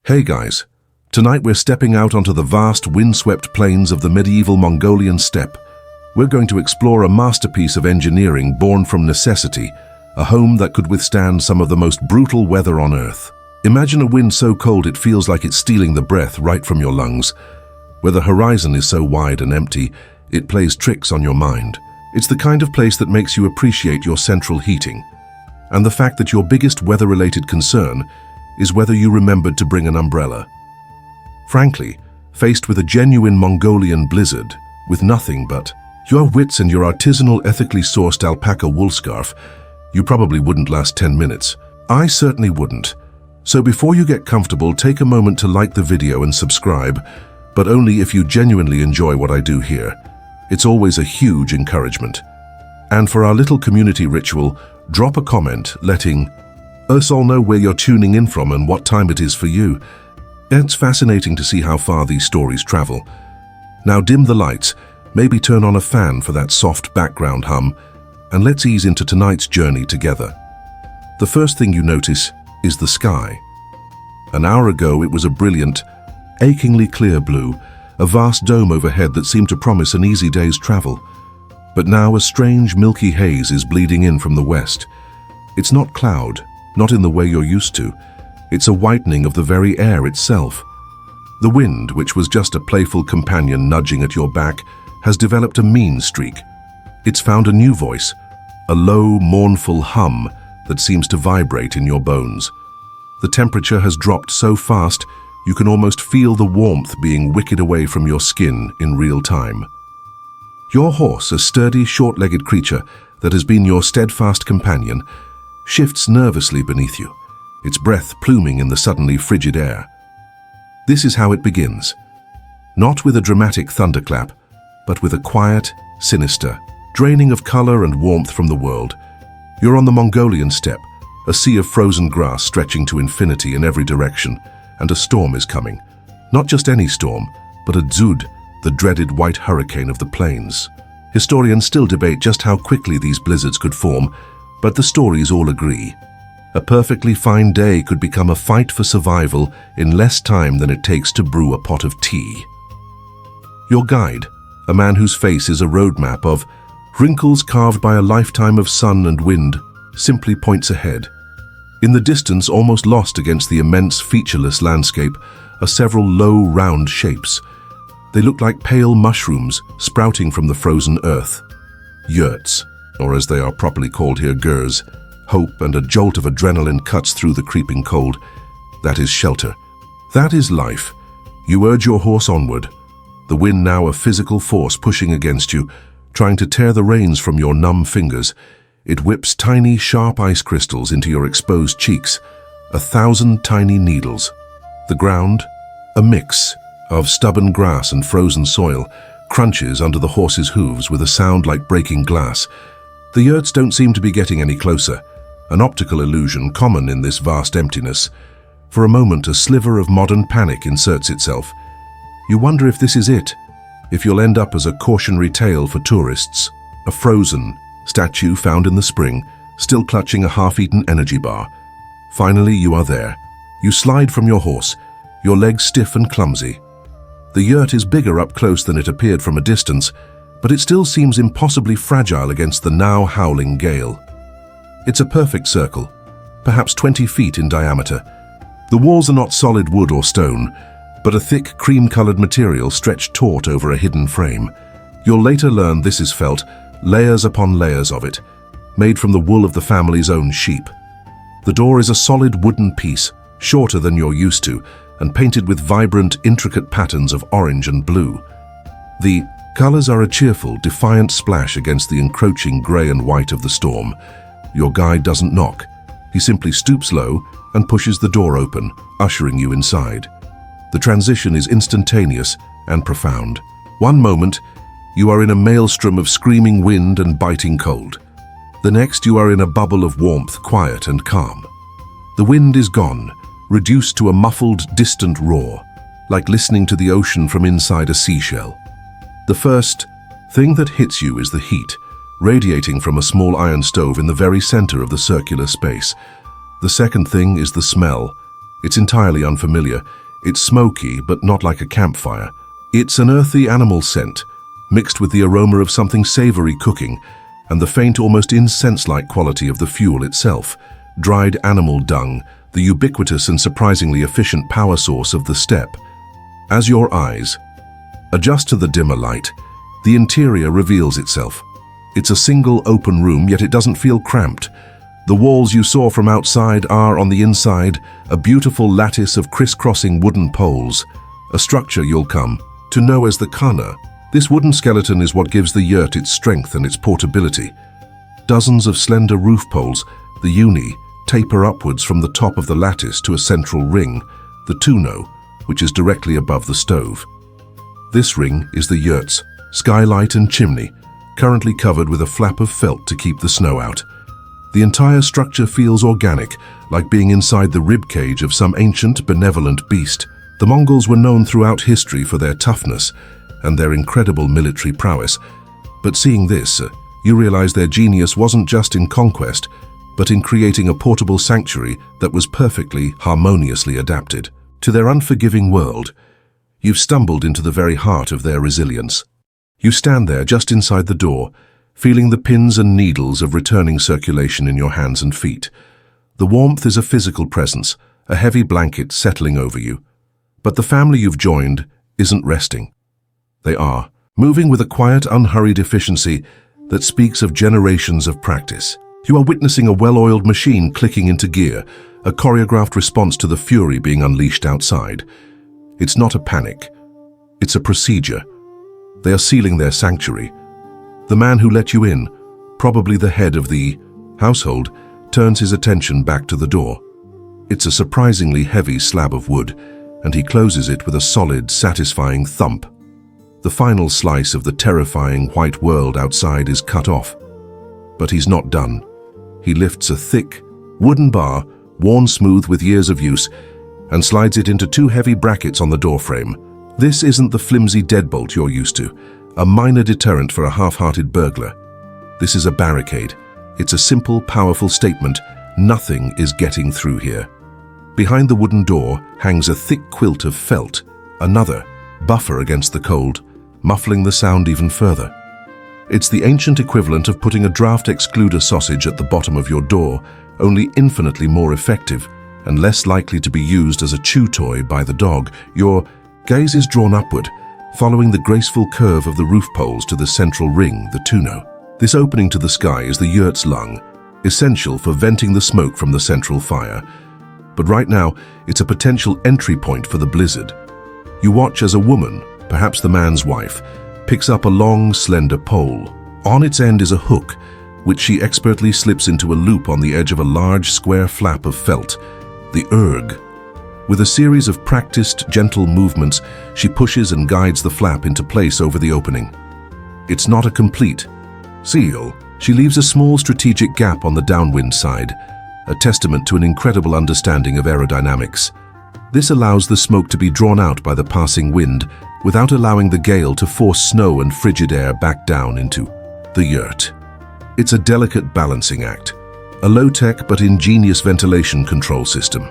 Hey guys, tonight we're stepping out onto the vast windswept plains of the medieval Mongolian steppe. We're going to explore a masterpiece of engineering born from necessity, a home that could withstand some of the most brutal weather on Earth. Imagine a wind so cold it feels like it's stealing the breath right from your lungs, where the horizon is so wide and empty, it plays tricks on your mind. It's the kind of place that makes you appreciate your central heating, and the fact that your biggest weather-related concern is whether you remembered to bring an umbrella. Frankly, faced with a genuine Mongolian blizzard, with nothing but your wits and your artisanal ethically sourced alpaca wool scarf, you probably wouldn't last 10 minutes. I certainly wouldn't. So before you get comfortable, take a moment to like the video and subscribe, but only if you genuinely enjoy what I do here. It's always a huge encouragement. And for our little community ritual, drop a comment letting us all know where you're tuning in from and what time it is for you. It's fascinating to see how far these stories travel. Now dim the lights, maybe turn on a fan for that soft background hum, and let's ease into tonight's journey together. The first thing you notice is the sky. An hour ago it was a brilliant, achingly clear blue, a vast dome overhead that seemed to promise an easy day's travel. But now a strange milky haze is bleeding in from the west. It's not cloud, not in the way you're used to. It's a whitening of the very air itself. The wind, which was just a playful companion nudging at your back, has developed a mean streak. It's found a new voice, a low, mournful hum that seems to vibrate in your bones. The temperature has dropped so fast, you can almost feel the warmth being wicked away from your skin in real time. Your horse, a sturdy, short-legged creature that has been your steadfast companion, shifts nervously beneath you, its breath pluming in the suddenly frigid air. This is how it begins. Not with a dramatic thunderclap, but with a quiet, sinister, draining of color and warmth from the world. You're on the Mongolian steppe, a sea of frozen grass stretching to infinity in every direction, and a storm is coming. Not just any storm, but a dzud, the dreaded white hurricane of the plains. Historians still debate just how quickly these blizzards could form, but the stories all agree. A perfectly fine day could become a fight for survival in less time than it takes to brew a pot of tea. Your guide, a man whose face is a roadmap of wrinkles carved by a lifetime of sun and wind, simply points ahead. In the distance, almost lost against the immense, featureless landscape, are several low, round shapes. They look like pale mushrooms sprouting from the frozen earth. Yurts, or as they are properly called here, gurs. Hope and a jolt of adrenaline cuts through the creeping cold. That is shelter. That is life. You urge your horse onward, the wind now a physical force pushing against you, trying to tear the reins from your numb fingers. It whips tiny, sharp ice crystals into your exposed cheeks, 1,000 tiny needles. The ground, a mix of stubborn grass and frozen soil, crunches under the horse's hooves with a sound like breaking glass. The yurts don't seem to be getting any closer, an optical illusion common in this vast emptiness. For a moment, a sliver of modern panic inserts itself. You wonder if this is it, if you'll end up as a cautionary tale for tourists, a frozen statue found in the spring, still clutching a half-eaten energy bar. Finally, you are there. You slide from your horse, your legs stiff and clumsy. The yurt is bigger up close than it appeared from a distance, but it still seems impossibly fragile against the now howling gale. It's a perfect circle, perhaps 20 feet in diameter. The walls are not solid wood or stone, but a thick cream-colored material stretched taut over a hidden frame. You'll later learn this is felt, layers upon layers of it, made from the wool of the family's own sheep. The door is a solid wooden piece, shorter than you're used to, and painted with vibrant, intricate patterns of orange and blue. The colors are a cheerful, defiant splash against the encroaching gray and white of the storm. Your guide doesn't knock. He simply stoops low and pushes the door open, ushering you inside. The transition is instantaneous and profound. One moment, you are in a maelstrom of screaming wind and biting cold. The next, you are in a bubble of warmth, quiet and calm. The wind is gone, reduced to a muffled, distant roar, like listening to the ocean from inside a seashell. The first thing that hits you is the heat, radiating from a small iron stove in the very center of the circular space. The second thing is the smell, It's entirely unfamiliar. It's smoky, but not like a campfire. It's an earthy animal scent, mixed with the aroma of something savory cooking, and the faint, almost incense-like quality of the fuel itself. Dried animal dung, the ubiquitous and surprisingly efficient power source of the steppe. As your eyes adjust to the dimmer light, the interior reveals itself. It's a single open room, yet it doesn't feel cramped. The walls you saw from outside are, on the inside, a beautiful lattice of crisscrossing wooden poles, a structure you'll come to know as the khana. This wooden skeleton is what gives the yurt its strength and its portability. Dozens of slender roof poles, the uni, taper upwards from the top of the lattice to a central ring, the tuno, which is directly above the stove. This ring is the yurts, skylight and chimney, currently covered with a flap of felt to keep the snow out. The entire structure feels organic, like being inside the ribcage of some ancient, benevolent beast. The Mongols were known throughout history for their toughness and their incredible military prowess. But seeing this, you realize their genius wasn't just in conquest, but in creating a portable sanctuary that was perfectly, harmoniously adapted to their unforgiving world. You've stumbled into the very heart of their resilience. You stand there just inside the door, feeling the pins and needles of returning circulation in your hands and feet. The warmth is a physical presence, a heavy blanket settling over you. But the family you've joined isn't resting. They are, moving with a quiet, unhurried efficiency that speaks of generations of practice. You are witnessing a well-oiled machine clicking into gear, a choreographed response to the fury being unleashed outside. It's not a panic. It's a procedure. They are sealing their sanctuary. The man who let you in, probably the head of the household, turns his attention back to the door. It's a surprisingly heavy slab of wood, and he closes it with a solid, satisfying thump. The final slice of the terrifying white world outside is cut off. But he's not done. He lifts a thick, wooden bar, worn smooth with years of use, and slides it into two heavy brackets on the doorframe. This isn't the flimsy deadbolt you're used to, a minor deterrent for a half-hearted burglar. This is a barricade. It's a simple, powerful statement. Nothing is getting through here. Behind the wooden door hangs a thick quilt of felt, another buffer against the cold, muffling the sound even further. It's the ancient equivalent of putting a draft excluder sausage at the bottom of your door, only infinitely more effective and less likely to be used as a chew toy by the dog. Your gaze is drawn upward, following the graceful curve of the roof poles to the central ring, the tuno. This opening to the sky is the yurt's lung, essential for venting the smoke from the central fire. But right now, it's a potential entry point for the blizzard. You watch as a woman, perhaps the man's wife, picks up a long, slender pole. On its end is a hook, which she expertly slips into a loop on the edge of a large square flap of felt, the erg. With a series of practiced, gentle movements, she pushes and guides the flap into place over the opening. It's not a complete seal. She leaves a small strategic gap on the downwind side, a testament to an incredible understanding of aerodynamics. This allows the smoke to be drawn out by the passing wind without allowing the gale to force snow and frigid air back down into the yurt. It's a delicate balancing act, a low-tech but ingenious ventilation control system.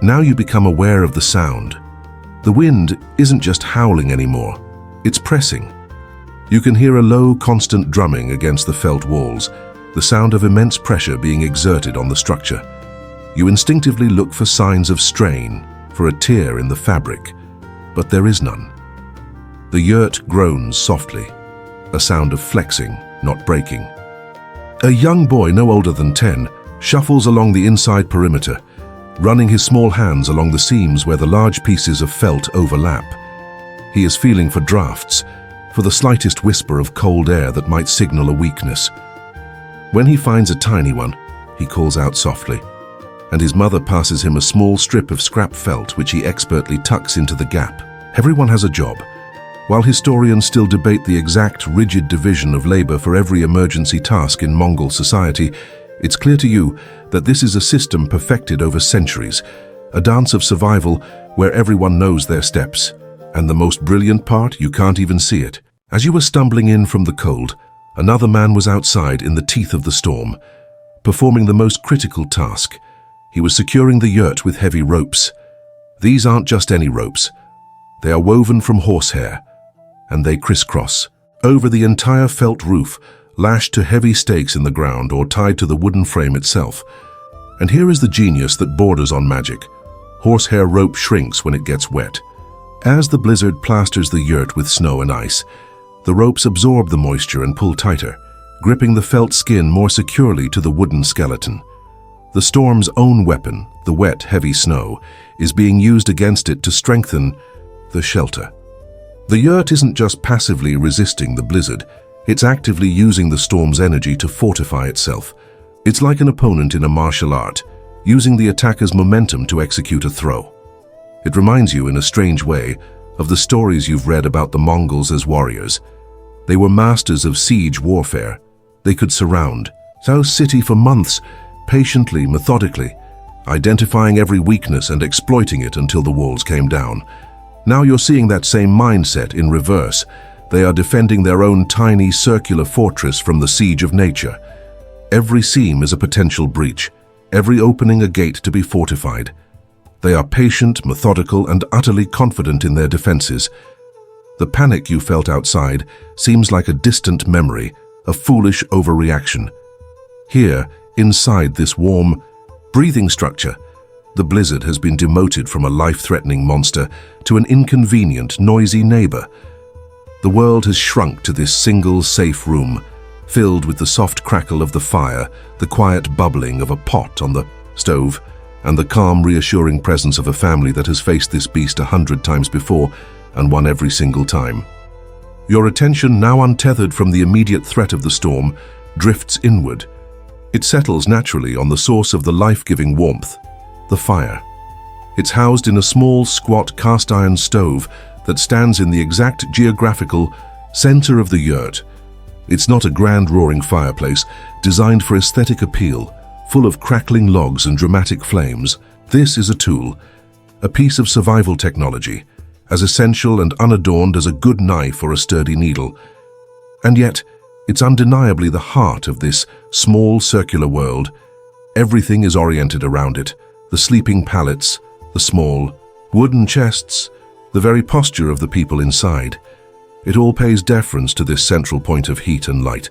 Now you become aware of the sound. The wind isn't just howling anymore, it's pressing. You can hear a low, constant drumming against the felt walls, the sound of immense pressure being exerted on the structure. You instinctively look for signs of strain, for a tear in the fabric, but there is none. The yurt groans softly, a sound of flexing, not breaking. A young boy no older than 10 shuffles along the inside perimeter, running his small hands along the seams where the large pieces of felt overlap. He is feeling for drafts, for the slightest whisper of cold air that might signal a weakness. When he finds a tiny one, he calls out softly, and his mother passes him a small strip of scrap felt which he expertly tucks into the gap. Everyone has a job. While historians still debate the exact rigid division of labor for every emergency task in Mongol society, it's clear to you that this is a system perfected over centuries, a dance of survival where everyone knows their steps. And the most brilliant part, you can't even see it. As you were stumbling in from the cold, another man was outside in the teeth of the storm, performing the most critical task. He was securing the yurt with heavy ropes. These aren't just any ropes. They are woven from horsehair, and they crisscross over the entire felt roof, lashed to heavy stakes in the ground or tied to the wooden frame itself. And here is the genius that borders on magic. Horsehair rope shrinks when it gets wet. As the blizzard plasters the yurt with snow and ice, the ropes absorb the moisture and pull tighter, gripping the felt skin more securely to the wooden skeleton. The storm's own weapon, the wet, heavy snow, is being used against it to strengthen the shelter. The yurt isn't just passively resisting the blizzard, it's actively using the storm's energy to fortify itself. It's like an opponent in a martial art, using the attacker's momentum to execute a throw. It reminds you, in a strange way, of the stories you've read about the Mongols as warriors. They were masters of siege warfare. They could surround a city for months, patiently, methodically, identifying every weakness and exploiting it until the walls came down. Now you're seeing that same mindset in reverse. They are defending their own tiny circular fortress from the siege of nature. Every seam is a potential breach, every opening a gate to be fortified. They are patient, methodical, and utterly confident in their defenses. The panic you felt outside seems like a distant memory, a foolish overreaction. Here, inside this warm, breathing structure, the blizzard has been demoted from a life-threatening monster to an inconvenient, noisy neighbor. The world has shrunk to this single, safe room, filled with the soft crackle of the fire, the quiet bubbling of a pot on the stove, and the calm, reassuring presence of a family that has faced this beast 100 times before and won every single time. Your attention, now untethered from the immediate threat of the storm, drifts inward. It settles naturally on the source of the life-giving warmth, the fire. It's housed in a small, squat cast-iron stove that stands in the exact geographical center of the yurt. It's not a grand roaring fireplace designed for aesthetic appeal, full of crackling logs and dramatic flames. This is a tool, a piece of survival technology, as essential and unadorned as a good knife or a sturdy needle. And yet, it's undeniably the heart of this small circular world. Everything is oriented around it. The sleeping pallets, the small wooden chests, the very posture of the people inside. It all pays deference to this central point of heat and light.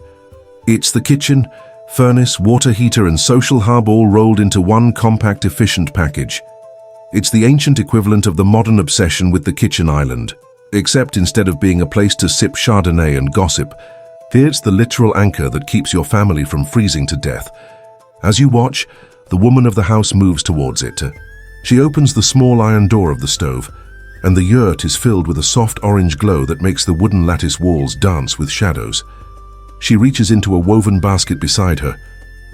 It's the kitchen, furnace, water heater, and social hub all rolled into one compact, efficient package. It's the ancient equivalent of the modern obsession with the kitchen island, except instead of being a place to sip Chardonnay and gossip, it's the literal anchor that keeps your family from freezing to death. As you watch, the woman of the house moves towards it. She opens the small iron door of the stove, and the yurt is filled with a soft orange glow that makes the wooden lattice walls dance with shadows. She reaches into a woven basket beside her,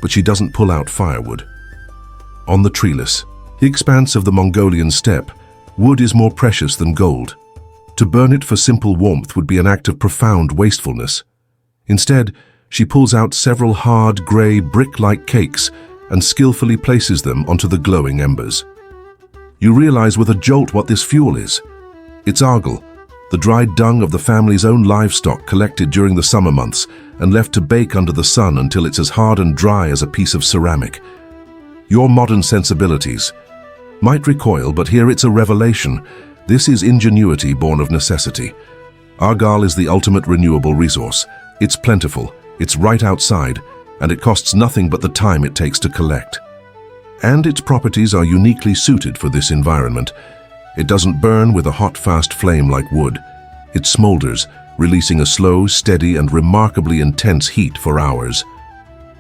but she doesn't pull out firewood. On the treeless, the expanse of the Mongolian steppe, wood is more precious than gold. To burn it for simple warmth would be an act of profound wastefulness. Instead, she pulls out several hard, grey, brick-like cakes and skillfully places them onto the glowing embers. You realize with a jolt what this fuel is. It's argil, the dried dung of the family's own livestock collected during the summer months and left to bake under the sun until it's as hard and dry as a piece of ceramic. Your modern sensibilities might recoil, but here it's a revelation. This is ingenuity born of necessity. Argil is the ultimate renewable resource. It's plentiful, it's right outside, and it costs nothing but the time it takes to collect. And its properties are uniquely suited for this environment. It doesn't burn with a hot, fast flame like wood. It smolders, releasing a slow, steady, and remarkably intense heat for hours.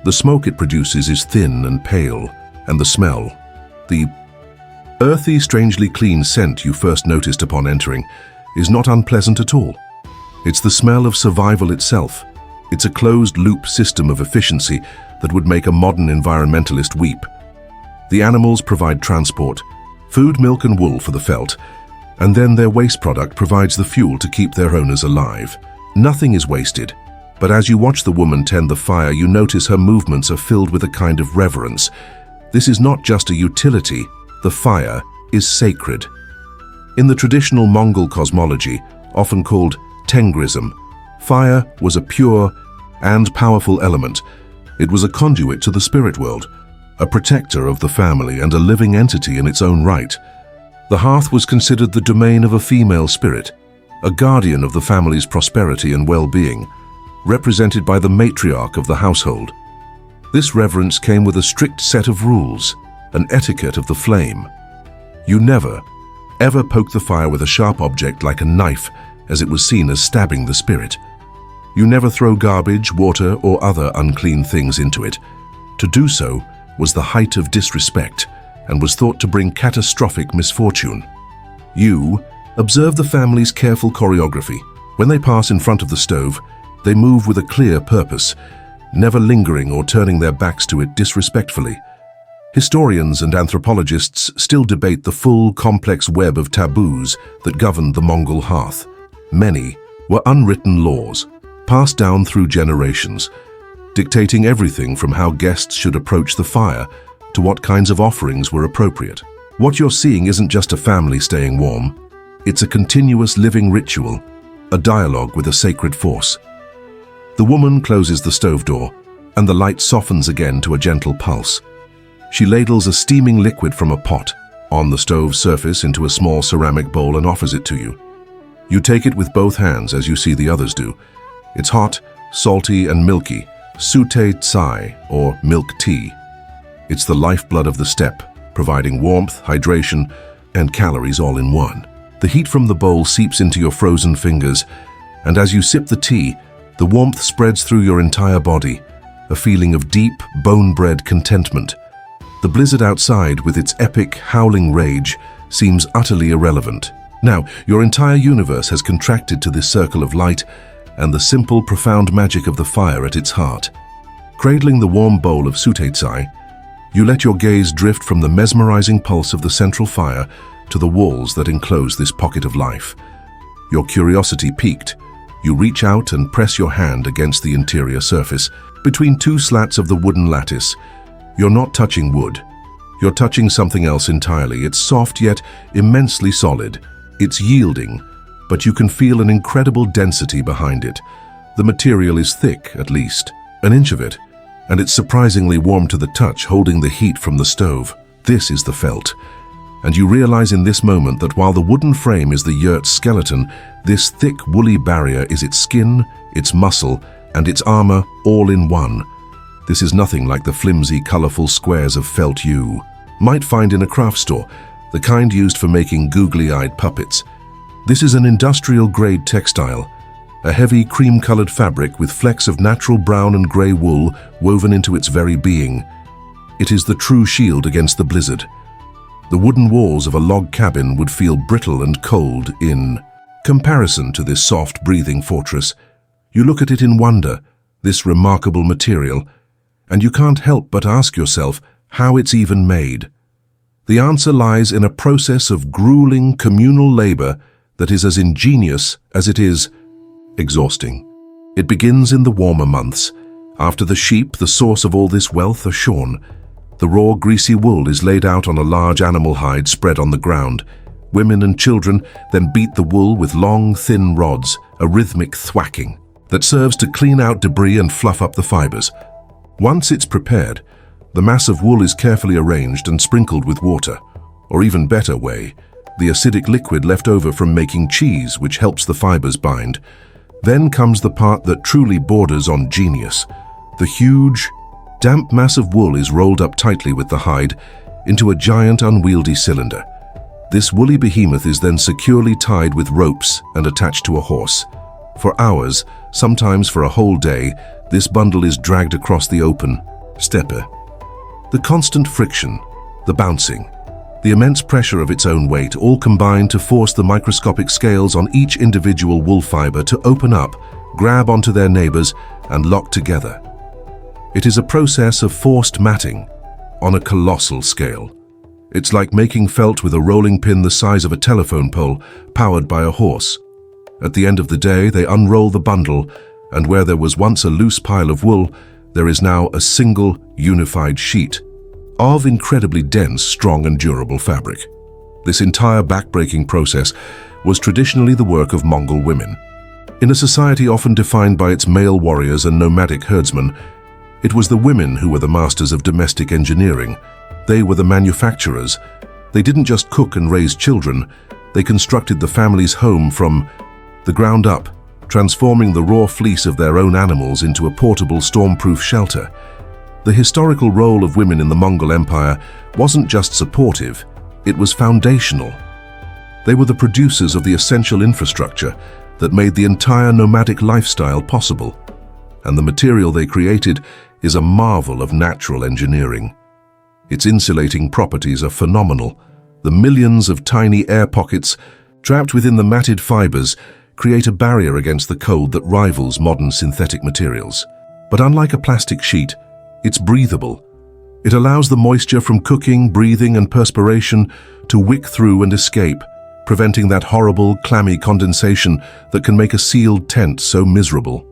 The smoke it produces is thin and pale, and the smell, the earthy, strangely clean scent you first noticed upon entering, is not unpleasant at all. It's the smell of survival itself. It's a closed-loop system of efficiency that would make a modern environmentalist weep. The animals provide transport, food, milk, and wool for the felt, and then their waste product provides the fuel to keep their owners alive. Nothing is wasted, but as you watch the woman tend the fire, you notice her movements are filled with a kind of reverence. This is not just a utility, the fire is sacred. In the traditional Mongol cosmology, often called Tengrism, fire was a pure and powerful element. It was a conduit to the spirit world, a protector of the family and a living entity in its own right. The hearth was considered the domain of a female spirit, a guardian of the family's prosperity and well-being, represented by the matriarch of the household. This reverence came with a strict set of rules, an etiquette of the flame. You never, ever poke the fire with a sharp object like a knife, as it was seen as stabbing the spirit. You never throw garbage, water, or other unclean things into it. To do so was the height of disrespect and was thought to bring catastrophic misfortune. You observe the family's careful choreography. When they pass in front of the stove, they move with a clear purpose, never lingering or turning their backs to it disrespectfully. Historians and anthropologists still debate the full, complex web of taboos that governed the Mongol hearth. Many were unwritten laws, passed down through generations, dictating everything from how guests should approach the fire to what kinds of offerings were appropriate. What you're seeing isn't just a family staying warm. It's a continuous living ritual, a dialogue with a sacred force. The woman closes the stove door, and the light softens again to a gentle pulse. She ladles a steaming liquid from a pot on the stove's surface into a small ceramic bowl and offers it to you. You take it with both hands as you see the others do. It's hot, salty, and milky, sute tsai, or milk tea. It's the lifeblood of the steppe, providing warmth, hydration, and calories all in one. The heat from the bowl seeps into your frozen fingers, and as you sip the tea, the warmth spreads through your entire body, a feeling of deep, bone-bred contentment. The blizzard outside, with its epic, howling rage, seems utterly irrelevant. Now, your entire universe has contracted to this circle of light and the simple, profound magic of the fire at its heart. Cradling the warm bowl of sute tsai, you let your gaze drift from the mesmerizing pulse of the central fire to the walls that enclose this pocket of life. Your curiosity piqued, you reach out and press your hand against the interior surface. Between two slats of the wooden lattice, you're not touching wood. You're touching something else entirely. It's soft yet immensely solid. It's yielding, but you can feel an incredible density behind it. The material is thick, at least, an inch of it, and it's surprisingly warm to the touch, holding the heat from the stove. This is the felt. And you realize in this moment that while the wooden frame is the Yurt's skeleton, this thick, woolly barrier is its skin, its muscle, and its armor all in one. This is nothing like the flimsy, colorful squares of felt you might find in a craft store, the kind used for making googly-eyed puppets. This is an industrial-grade textile, a heavy cream-colored fabric with flecks of natural brown and gray wool woven into its very being. It is the true shield against the blizzard. The wooden walls of a log cabin would feel brittle and cold in comparison to this soft, breathing fortress. You look at it in wonder, this remarkable material, and you can't help but ask yourself how it's even made. The answer lies in a process of grueling communal labor that is as ingenious as it is exhausting. It begins in the warmer months, after the sheep, the source of all this wealth, are shorn. The raw, greasy wool is laid out on a large animal hide spread on the ground. Women and children then beat the wool with long, thin rods, a rhythmic thwacking that serves to clean out debris and fluff up the fibers. Once it's prepared, the mass of wool is carefully arranged and sprinkled with water, or even better way, the acidic liquid left over from making cheese, which helps the fibers bind. Then comes the part that truly borders on genius. The huge, damp mass of wool is rolled up tightly with the hide into a giant, unwieldy cylinder. This woolly behemoth is then securely tied with ropes and attached to a horse. For hours, sometimes for a whole day, this bundle is dragged across the open steppe. The constant friction, the bouncing, the immense pressure of its own weight all combine to force the microscopic scales on each individual wool fiber to open up, grab onto their neighbors, and lock together. It is a process of forced matting on a colossal scale. It's like making felt with a rolling pin the size of a telephone pole powered by a horse. At the end of the day, they unroll the bundle, and where there was once a loose pile of wool, there is now a single, unified sheet of incredibly dense, strong, and durable fabric. This entire back-breaking process was traditionally the work of Mongol women. In a society often defined by its male warriors and nomadic herdsmen, It was the women who were the masters of domestic engineering. They were the manufacturers. They didn't just cook and raise children, they constructed the family's home from the ground up, transforming the raw fleece of their own animals into a portable storm-proof shelter. The historical role of women in the Mongol Empire wasn't just supportive, it was foundational. They were the producers of the essential infrastructure that made the entire nomadic lifestyle possible. And the material they created is a marvel of natural engineering. Its insulating properties are phenomenal. The millions of tiny air pockets trapped within the matted fibers create a barrier against the cold that rivals modern synthetic materials. But unlike a plastic sheet, it's breathable. It allows the moisture from cooking, breathing, and perspiration to wick through and escape, preventing that horrible, clammy condensation that can make a sealed tent so miserable.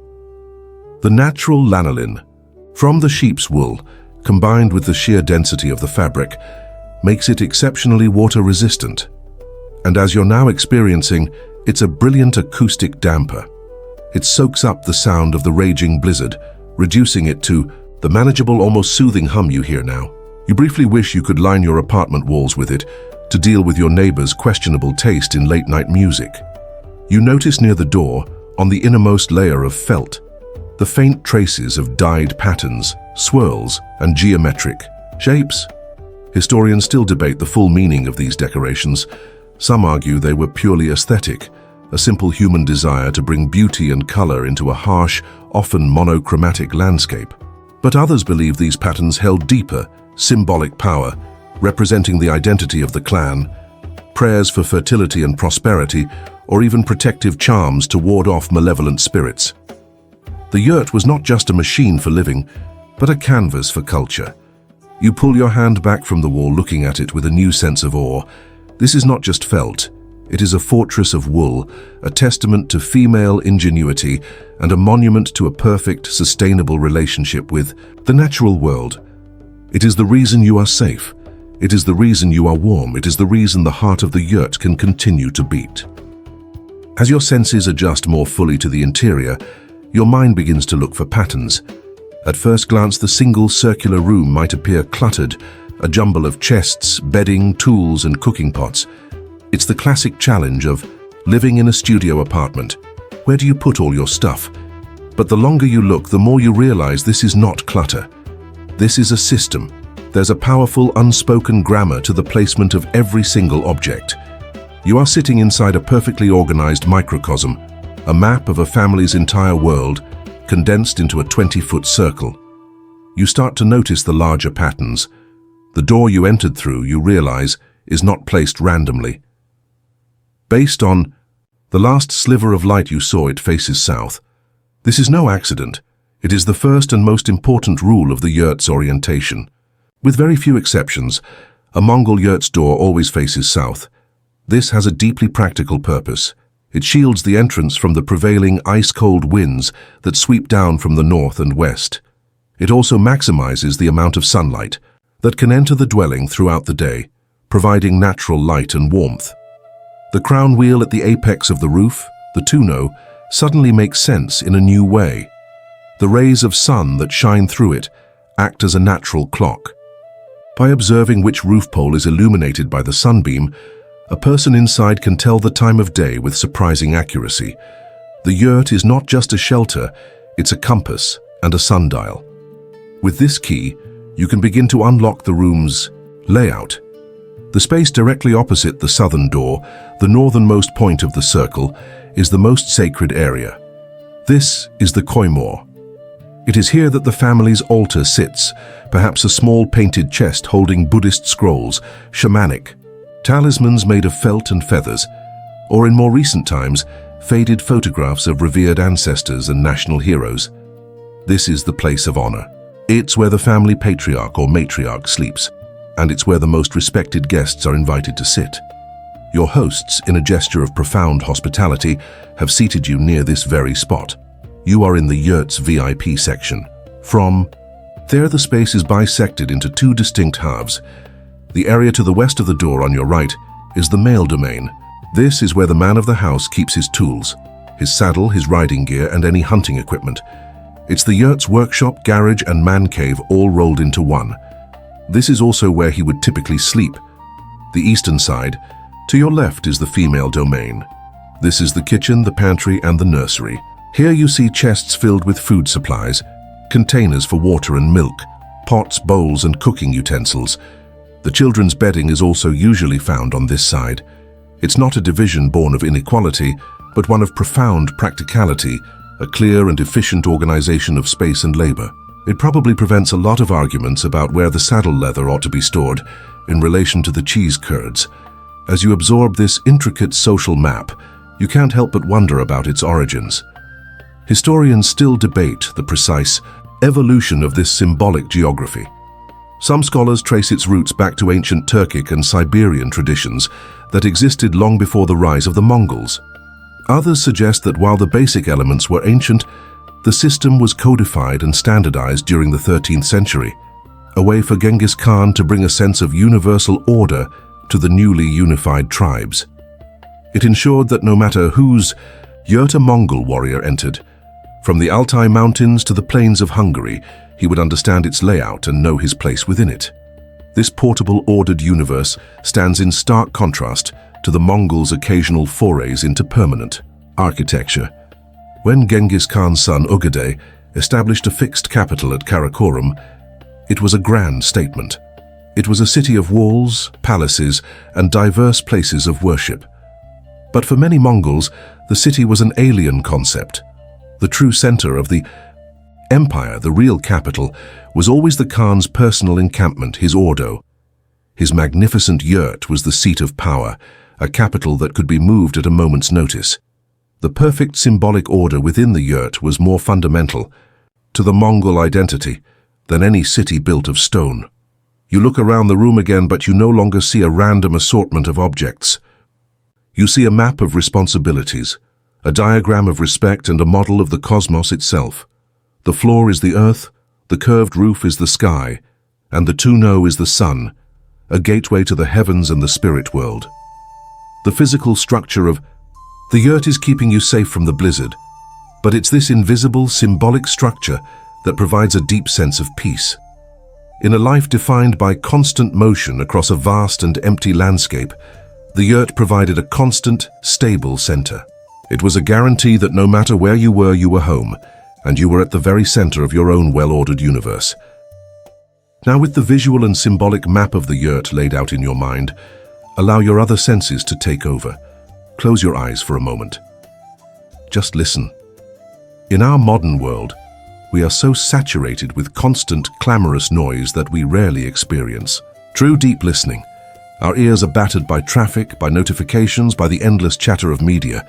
The natural lanolin, from the sheep's wool, combined with the sheer density of the fabric, makes it exceptionally water-resistant. And as you're now experiencing, it's a brilliant acoustic damper. It soaks up the sound of the raging blizzard, reducing it to the manageable, almost soothing hum you hear now. You briefly wish you could line your apartment walls with it to deal with your neighbor's questionable taste in late-night music. You notice near the door, on the innermost layer of felt, the faint traces of dyed patterns, swirls, and geometric shapes. Historians still debate the full meaning of these decorations. Some argue they were purely aesthetic, a simple human desire to bring beauty and color into a harsh, often monochromatic landscape. But others believe these patterns held deeper, symbolic power, representing the identity of the clan, prayers for fertility and prosperity, or even protective charms to ward off malevolent spirits. The yurt was not just a machine for living, but a canvas for culture. You pull your hand back from the wall looking at it with a new sense of awe. This is not just felt, it is a fortress of wool, a testament to female ingenuity, and a monument to a perfect, sustainable relationship with the natural world. It is the reason you are safe. It is the reason you are warm. It is the reason the heart of the yurt can continue to beat. As your senses adjust more fully to the interior, your mind begins to look for patterns. At first glance, the single circular room might appear cluttered, a jumble of chests, bedding, tools, and cooking pots. It's the classic challenge of living in a studio apartment. Where do you put all your stuff? But the longer you look, the more you realize this is not clutter. This is a system. There's a powerful, unspoken grammar to the placement of every single object. You are sitting inside a perfectly organized microcosm, a map of a family's entire world, condensed into a 20-foot circle. You start to notice the larger patterns. The door you entered through, you realize, is not placed randomly. Based on the last sliver of light you saw, it faces south. This is no accident. It is the first and most important rule of the yurt's orientation. With very few exceptions, a Mongol yurt's door always faces south. This has a deeply practical purpose. It shields the entrance from the prevailing ice-cold winds that sweep down from the north and west. It also maximizes the amount of sunlight that can enter the dwelling throughout the day, providing natural light and warmth. The crown wheel at the apex of the roof, the tuno, suddenly makes sense in a new way. The rays of sun that shine through it act as a natural clock. By observing which roof pole is illuminated by the sunbeam, a person inside can tell the time of day with surprising accuracy. The yurt is not just a shelter, it's a compass and a sundial. With this key, you can begin to unlock the room's layout. The space directly opposite the southern door, the northernmost point of the circle, is the most sacred area. This is the koimor. It is here that the family's altar sits, perhaps a small painted chest holding Buddhist scrolls, shamanic, talismans made of felt and feathers, or in more recent times, faded photographs of revered ancestors and national heroes. This is the place of honor. It's where the family patriarch or matriarch sleeps, and it's where the most respected guests are invited to sit. Your hosts, in a gesture of profound hospitality, have seated you near this very spot. You are in the yurt's VIP section. From there, the space is bisected into two distinct halves. The area to the west of the door on your right is the male domain. This is where the man of the house keeps his tools, his saddle, his riding gear, and any hunting equipment. It's the Yurt's workshop, garage, and man cave all rolled into one. This is also where he would typically sleep. The eastern side, to your left, is the female domain. This is the kitchen, the pantry, and the nursery. Here you see chests filled with food supplies, containers for water and milk, pots, bowls, and cooking utensils. The children's bedding is also usually found on this side. It's not a division born of inequality, but one of profound practicality, a clear and efficient organization of space and labor. It probably prevents a lot of arguments about where the saddle leather ought to be stored in relation to the cheese curds. As you absorb this intricate social map, you can't help but wonder about its origins. Historians still debate the precise evolution of this symbolic geography. Some scholars trace its roots back to ancient Turkic and Siberian traditions that existed long before the rise of the Mongols. Others suggest that while the basic elements were ancient, the system was codified and standardized during the 13th century, a way for Genghis Khan to bring a sense of universal order to the newly unified tribes. It ensured that no matter whose Yurt a Mongol warrior entered, from the Altai Mountains to the plains of Hungary, he would understand its layout and know his place within it. This portable, ordered universe stands in stark contrast to the Mongols' occasional forays into permanent architecture. When Genghis Khan's son Ugedei established a fixed capital at Karakorum, it was a grand statement. It was a city of walls, palaces, and diverse places of worship. But for many Mongols, the city was an alien concept. The true center of the empire, the real capital, was always the Khan's personal encampment, his ordo. His magnificent Yurt was the seat of power, a capital that could be moved at a moment's notice. The perfect symbolic order within the Yurt was more fundamental to the Mongol identity than any city built of stone. You look around the room again, but you no longer see a random assortment of objects. You see a map of responsibilities, a diagram of respect, and a model of the cosmos itself. The floor is the earth, the curved roof is the sky, and the Tuno is the sun, a gateway to the heavens and the spirit world. The physical structure of the Yurt is keeping you safe from the blizzard, but it's this invisible, symbolic structure that provides a deep sense of peace. In a life defined by constant motion across a vast and empty landscape, the Yurt provided a constant, stable center. It was a guarantee that no matter where you were home, and you were at the very center of your own well-ordered universe. Now, with the visual and symbolic map of the Yurt laid out in your mind, allow your other senses to take over. Close your eyes for a moment. Just listen. In our modern world, we are so saturated with constant, clamorous noise that we rarely experience true deep listening. Our ears are battered by traffic, by notifications, by the endless chatter of media.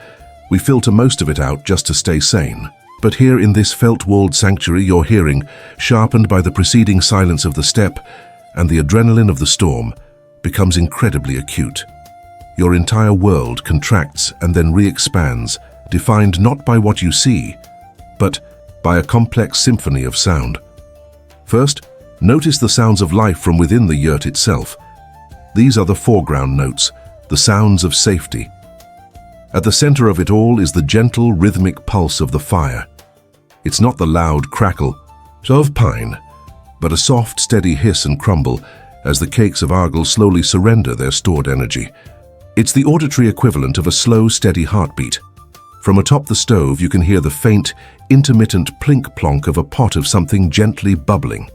We filter most of it out just to stay sane. But here in this felt-walled sanctuary, your hearing, sharpened by the preceding silence of the steppe and the adrenaline of the storm, becomes incredibly acute. Your entire world contracts and then re-expands, defined not by what you see, but by a complex symphony of sound. First, notice the sounds of life from within the Yurt itself. These are the foreground notes, the sounds of safety. At the center of it all is the gentle, rhythmic pulse of the fire. It's not the loud crackle of pine, but a soft, steady hiss and crumble as the cakes of argil slowly surrender their stored energy. It's the auditory equivalent of a slow, steady heartbeat. From atop the stove, you can hear the faint, intermittent plink-plonk of a pot of something gently bubbling.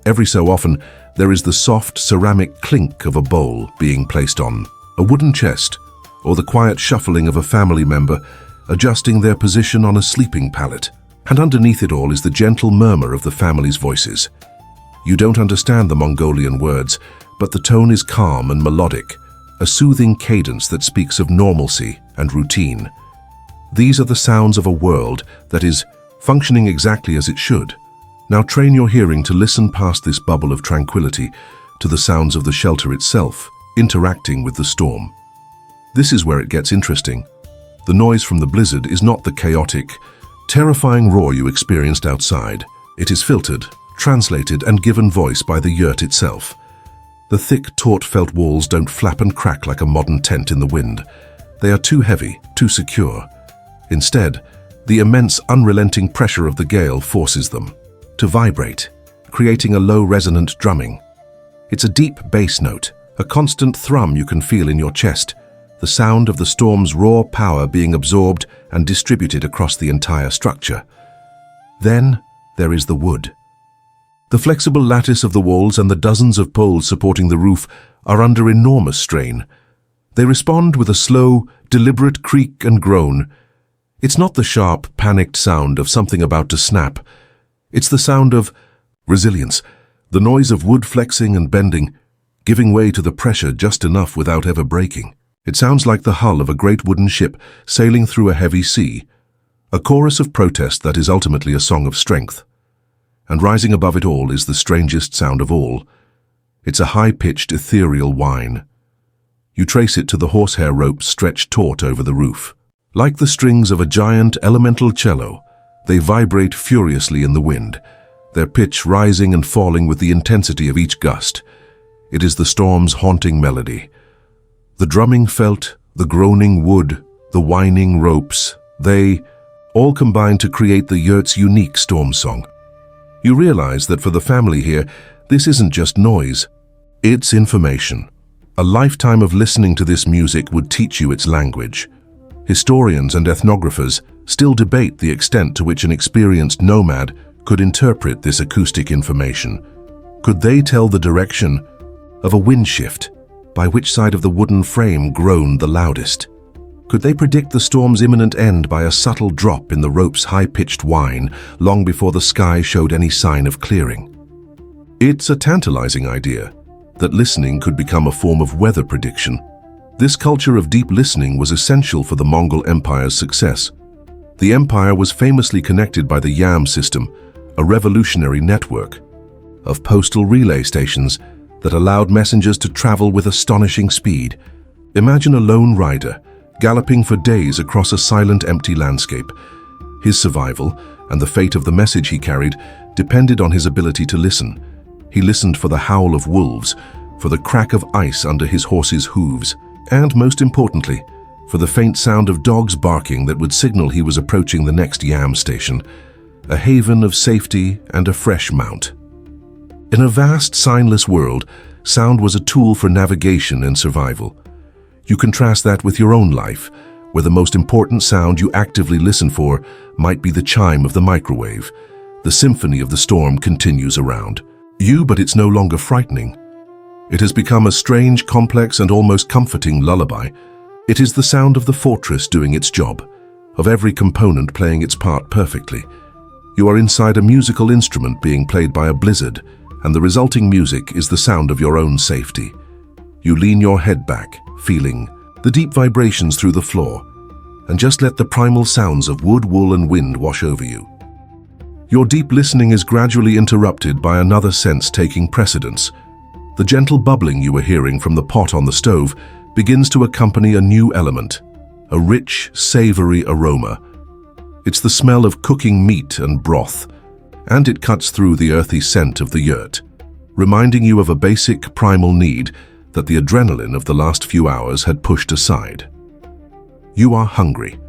Every so often, there is the soft, ceramic clink of a bowl being placed on a wooden chest, or the quiet shuffling of a family member adjusting their position on a sleeping pallet. And underneath it all is the gentle murmur of the family's voices. You don't understand the Mongolian words, but the tone is calm and melodic, a soothing cadence that speaks of normalcy and routine. These are the sounds of a world that is functioning exactly as it should. Now train your hearing to listen past this bubble of tranquility to the sounds of the shelter itself, interacting with the storm. This is where it gets interesting. The noise from the blizzard is not the chaotic, terrifying roar you experienced outside. It is filtered, translated, and given voice by the Yurt itself. The thick, taut felt walls don't flap and crack like a modern tent in the wind. They are too heavy, too secure. Instead, The immense, unrelenting pressure of the gale forces them to vibrate, creating a low, resonant drumming. It's a deep bass note, a constant thrum you can feel in your chest, the sound of the storm's raw power being absorbed and distributed across the entire structure. Then there is the wood. The flexible lattice of the walls and the dozens of poles supporting the roof are under enormous strain. They respond with a slow, deliberate creak and groan. It's not the sharp, panicked sound of something about to snap. It's the sound of resilience, the noise of wood flexing and bending, giving way to the pressure just enough without ever breaking. It sounds like the hull of a great wooden ship sailing through a heavy sea, a chorus of protest that is ultimately a song of strength. And rising above it all is the strangest sound of all. It's a high-pitched, ethereal whine. You trace it to the horsehair ropes stretched taut over the roof. Like the strings of a giant elemental cello, they vibrate furiously in the wind, their pitch rising and falling with the intensity of each gust. It is the storm's haunting melody. The drumming felt, the groaning wood, the whining ropes, they all combine to create the Yurt's unique storm song. You realize that for the family here, this isn't just noise, it's information. A lifetime of listening to this music would teach you its language. Historians and ethnographers still debate the extent to which an experienced nomad could interpret this acoustic information. Could they tell the direction of a wind shift, by which side of the wooden frame groaned the loudest? Could they predict the storm's imminent end by a subtle drop in the rope's high-pitched whine long before the sky showed any sign of clearing? It's a tantalizing idea that listening could become a form of weather prediction. This culture of deep listening was essential for the Mongol Empire's success. The empire was famously connected by the Yam system, a revolutionary network of postal relay stations that allowed messengers to travel with astonishing speed. Imagine a lone rider galloping for days across a silent, empty landscape. His survival and the fate of the message he carried depended on his ability to listen. He listened for the howl of wolves, for the crack of ice under his horse's hooves, and most importantly, for the faint sound of dogs barking that would signal he was approaching the next Yam station, a haven of safety and a fresh mount. In a vast, signless world, sound was a tool for navigation and survival. You contrast that with your own life, where the most important sound you actively listen for might be the chime of the microwave. The symphony of the storm continues around you, but it's no longer frightening. It has become a strange, complex, and almost comforting lullaby. It is the sound of the fortress doing its job, of every component playing its part perfectly. You are inside a musical instrument being played by a blizzard, and the resulting music is the sound of your own safety. You lean your head back, feeling the deep vibrations through the floor, and just let the primal sounds of wood, wool, and wind wash over you. Your deep listening is gradually interrupted by another sense taking precedence. The gentle bubbling you were hearing from the pot on the stove begins to accompany a new element, a rich, savory aroma. It's the smell of cooking meat and broth, and it cuts through the earthy scent of the yurt, reminding you of a basic primal need that the adrenaline of the last few hours had pushed aside. You are hungry.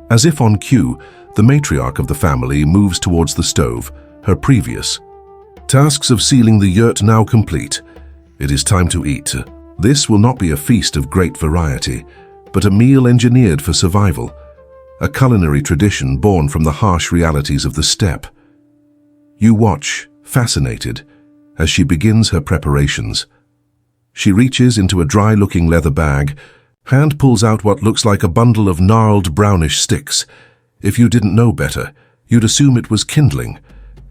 As if on cue, the matriarch of the family moves towards the stove, her previous tasks of sealing the yurt now complete. It is time to eat. This will not be a feast of great variety, but a meal engineered for survival, a culinary tradition born from the harsh realities of the steppe. You watch, fascinated, as she begins her preparations. She reaches into a dry-looking leather bag, hand pulls out what looks like a bundle of gnarled brownish sticks. If you didn't know better, you'd assume it was kindling.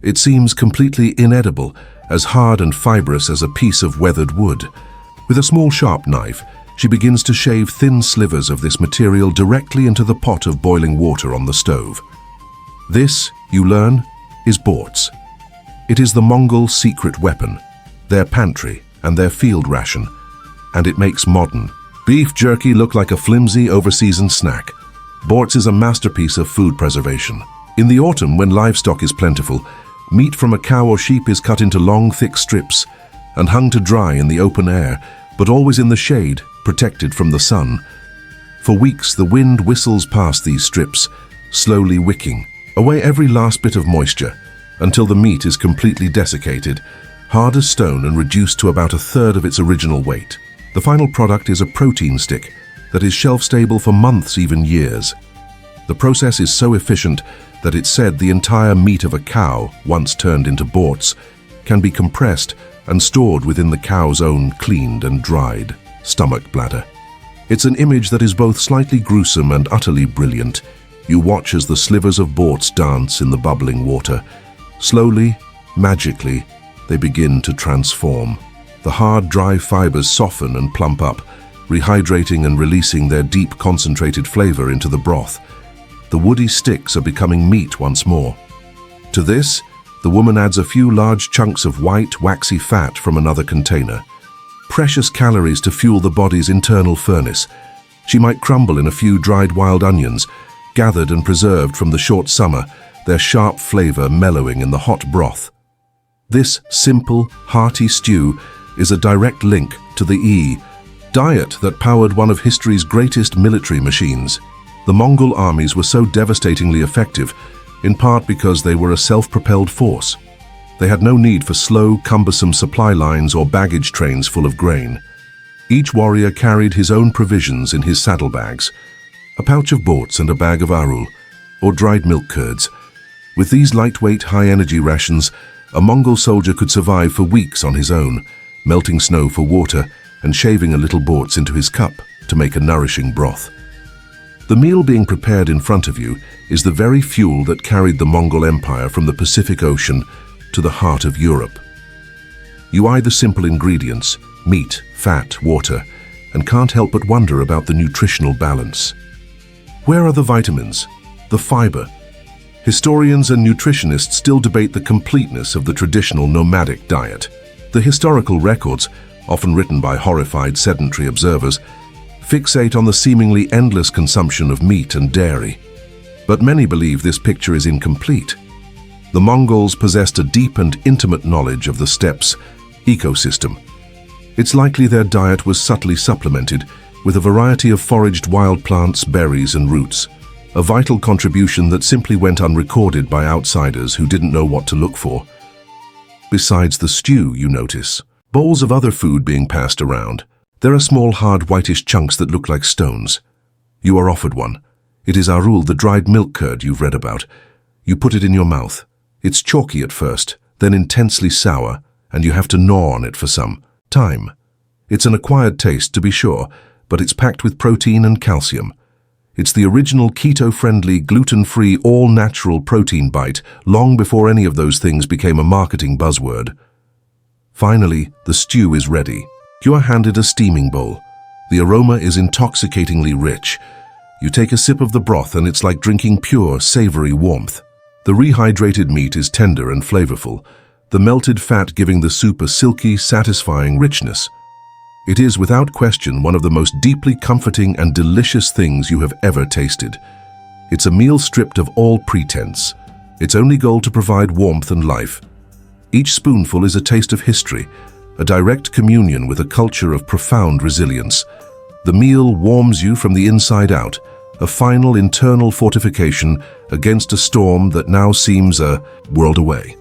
It seems completely inedible, as hard and fibrous as a piece of weathered wood. With a small sharp knife, she begins to shave thin slivers of this material directly into the pot of boiling water on the stove. This, you learn, is borts. It is the Mongol secret weapon, their pantry and their field ration, and it makes modern beef jerky look like a flimsy, overseasoned snack. Borts is a masterpiece of food preservation. In the autumn, when livestock is plentiful, meat from a cow or sheep is cut into long, thick strips and hung to dry in the open air, but always in the shade, protected from the sun. For weeks, the wind whistles past these strips, slowly wicking away every last bit of moisture until the meat is completely desiccated, hard as stone and reduced to about a third of its original weight. The final product is a protein stick that is shelf-stable for months, even years. The process is so efficient that it's said the entire meat of a cow, once turned into borts, can be compressed and stored within the cow's own cleaned and dried stomach bladder. It's an image that is both slightly gruesome and utterly brilliant. You watch as the slivers of borts dance in the bubbling water. Slowly, magically, they begin to transform. The hard, dry fibers soften and plump up, rehydrating and releasing their deep, concentrated flavor into the broth. The woody sticks are becoming meat once more. To this, the woman adds a few large chunks of white, waxy fat from another container. Precious calories to fuel the body's internal furnace. She might crumble in a few dried wild onions, gathered and preserved from the short summer, their sharp flavor mellowing in the hot broth. This simple, hearty stew is a direct link to the diet that powered one of history's greatest military machines. The Mongol armies were so devastatingly effective, in part because they were a self-propelled force. They had no need for slow, cumbersome supply lines or baggage trains full of grain. Each warrior carried his own provisions in his saddlebags, a pouch of borts and a bag of arul, or dried milk curds. With these lightweight, high-energy rations, a Mongol soldier could survive for weeks on his own, melting snow for water and shaving a little borts into his cup to make a nourishing broth. The meal being prepared in front of you is the very fuel that carried the Mongol Empire from the Pacific Ocean to the heart of Europe. You eye the simple ingredients, meat, fat, water, and can't help but wonder about the nutritional balance. Where are the vitamins, the fiber? Historians and nutritionists still debate the completeness of the traditional nomadic diet. The historical records, often written by horrified sedentary observers, fixate on the seemingly endless consumption of meat and dairy. But many believe this picture is incomplete. The Mongols possessed a deep and intimate knowledge of the steppe's ecosystem. It's likely their diet was subtly supplemented with a variety of foraged wild plants, berries, and roots, a vital contribution that simply went unrecorded by outsiders who didn't know what to look for. Besides the stew, you notice bowls of other food being passed around. There are small, hard, whitish chunks that look like stones. You are offered one. It is arul, the dried milk curd you've read about. You put it in your mouth. It's chalky at first, then intensely sour, and you have to gnaw on it for some time. It's an acquired taste, to be sure, but it's packed with protein and calcium. It's the original keto-friendly, gluten-free, all-natural protein bite, long before any of those things became a marketing buzzword. Finally, the stew is ready. You are handed a steaming bowl. The aroma is intoxicatingly rich. You take a sip of the broth and it's like drinking pure, savory warmth. The rehydrated meat is tender and flavorful, the melted fat giving the soup a silky, satisfying richness. It is, without question, one of the most deeply comforting and delicious things you have ever tasted. It's a meal stripped of all pretense, its only goal to provide warmth and life. Each spoonful is a taste of history, a direct communion with a culture of profound resilience. The meal warms you from the inside out, a final internal fortification against a storm that now seems a world away.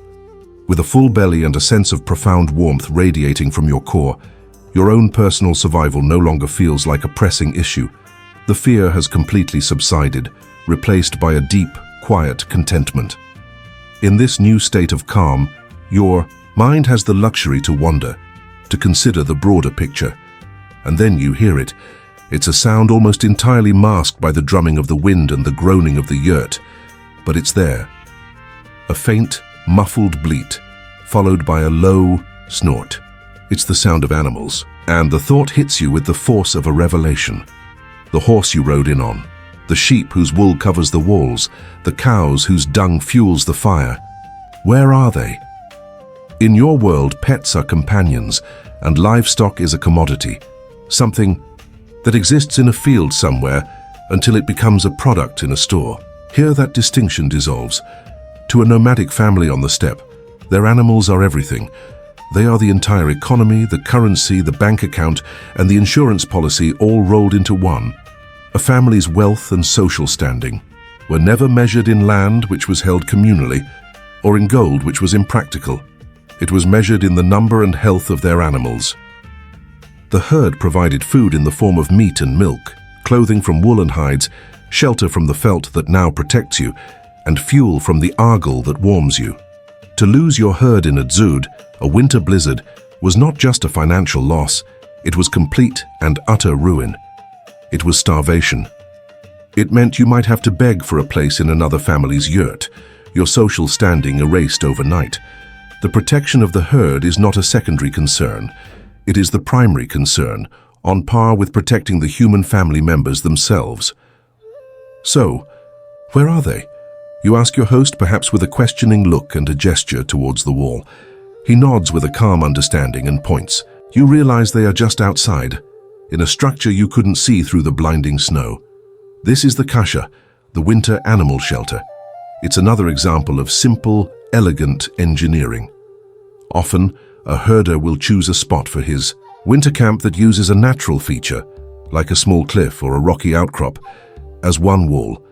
With a full belly and a sense of profound warmth radiating from your core, your own personal survival no longer feels like a pressing issue. The fear has completely subsided, replaced by a deep, quiet contentment. In this new state of calm, your mind has the luxury to wander, to consider the broader picture. And then you hear it. It's a sound almost entirely masked by the drumming of the wind and the groaning of the yurt, but it's there. A faint, muffled bleat, followed by a low snort. It's the sound of animals, and the thought hits you with the force of a revelation. The horse you rode in on, the sheep whose wool covers the walls, the cows whose dung fuels the fire. Where are they? In your world, pets are companions, and livestock is a commodity, something that exists in a field somewhere until it becomes a product in a store. Here that distinction dissolves. To a nomadic family on the steppe, their animals are everything. They are the entire economy, the currency, the bank account, and the insurance policy all rolled into one. A family's wealth and social standing. were never measured in land, which was held communally, or in gold, which was impractical. It was measured in the number and health of their animals. The herd provided food in the form of meat and milk, clothing from wool and hides, shelter from the felt that now protects you, and fuel from the argil that warms you. To lose your herd in a dzud, a winter blizzard, was not just a financial loss, it was complete and utter ruin. It was starvation. It meant you might have to beg for a place in another family's yurt, your social standing erased overnight. The protection of the herd is not a secondary concern. It is the primary concern, on par with protecting the human family members themselves. So, where are they? You ask your host, perhaps with a questioning look and a gesture towards the wall. He nods with a calm understanding and points. You realize they are just outside, in a structure you couldn't see through the blinding snow. This is the kasha, the winter animal shelter. It's another example of simple, elegant engineering. Often, a herder will choose a spot for his winter camp that uses a natural feature, like a small cliff or a rocky outcrop, as one wall.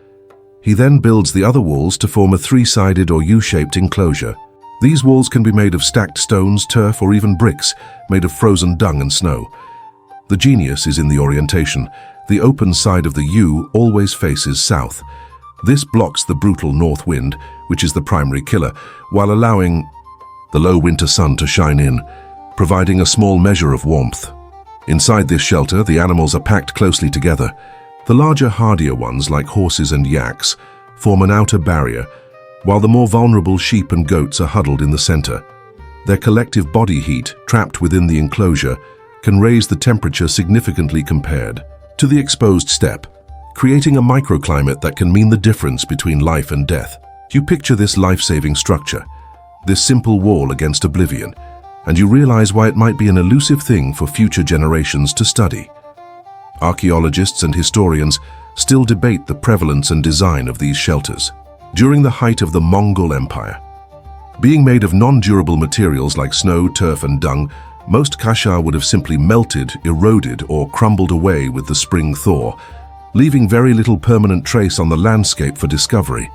He then builds the other walls to form a three-sided or U-shaped enclosure. These walls can be made of stacked stones, turf, or even bricks made of frozen dung and snow. The genius is in the orientation. The open side of the U always faces south. This blocks the brutal north wind, which is the primary killer, while allowing the low winter sun to shine in, providing a small measure of warmth. Inside this shelter, the animals are packed closely together. The larger, hardier ones, like horses and yaks, form an outer barrier, while the more vulnerable sheep and goats are huddled in the center. Their collective body heat, trapped within the enclosure, can raise the temperature significantly compared to the exposed steppe, creating a microclimate that can mean the difference between life and death. You picture this life-saving structure, this simple wall against oblivion, and you realize why it might be an elusive thing for future generations to study. Archaeologists and historians still debate the prevalence and design of these shelters. During the height of the Mongol Empire, being made of non-durable materials like snow, turf, and dung, most kasha would have simply melted, eroded, or crumbled away with the spring thaw, leaving very little permanent trace on the landscape for discovery.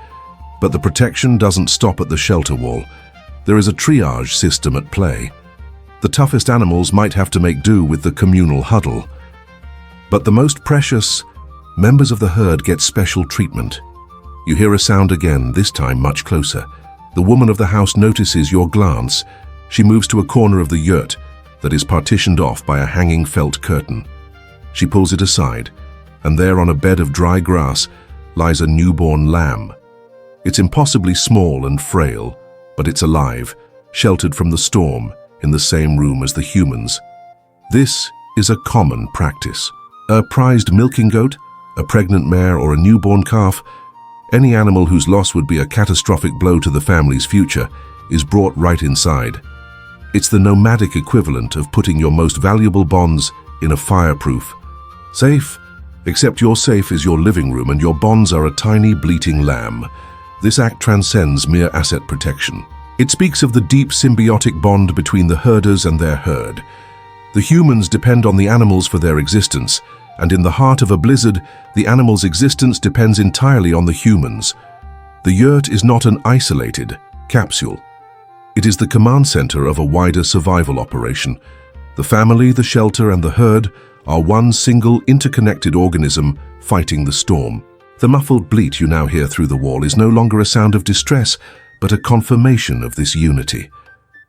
But the protection doesn't stop at the shelter wall. There is a triage system at play. The toughest animals might have to make do with the communal huddle. But the most precious members of the herd get special treatment. You hear a sound again, this time much closer. The woman of the house notices your glance. She moves to a corner of the yurt that is partitioned off by a hanging felt curtain. She pulls it aside, and there on a bed of dry grass lies a newborn lamb. It's impossibly small and frail, but it's alive, sheltered from the storm in the same room as the humans. This is a common practice. A prized milking goat, a pregnant mare, or a newborn calf, any animal whose loss would be a catastrophic blow to the family's future, is brought right inside. It's the nomadic equivalent of putting your most valuable bonds in a fireproof safe, except your safe is your living room and your bonds are a tiny bleating lamb. This act transcends mere asset protection. It speaks of the deep symbiotic bond between the herders and their herd. The humans depend on the animals for their existence, and in the heart of a blizzard, the animal's existence depends entirely on the humans. The yurt is not an isolated capsule. It is the command center of a wider survival operation. The family, the shelter, and the herd are one single interconnected organism fighting the storm. The muffled bleat you now hear through the wall is no longer a sound of distress, but a confirmation of this unity.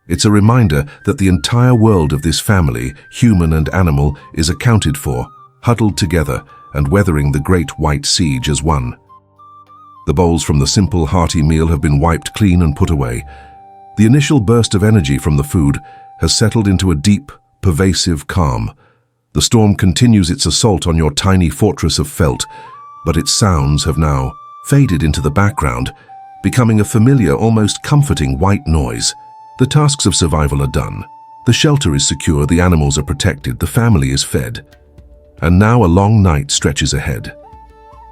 It's a reminder that the entire world of this family, human and animal, is accounted for, huddled together and weathering the great white siege as one. The bowls from the simple, hearty meal have been wiped clean and put away. The initial burst of energy from the food has settled into a deep, pervasive calm. The storm continues its assault on your tiny fortress of felt, but its sounds have now faded into the background, becoming a familiar, almost comforting white noise. The tasks of survival are done. The shelter is secure, the animals are protected, the family is fed. And now a long night stretches ahead.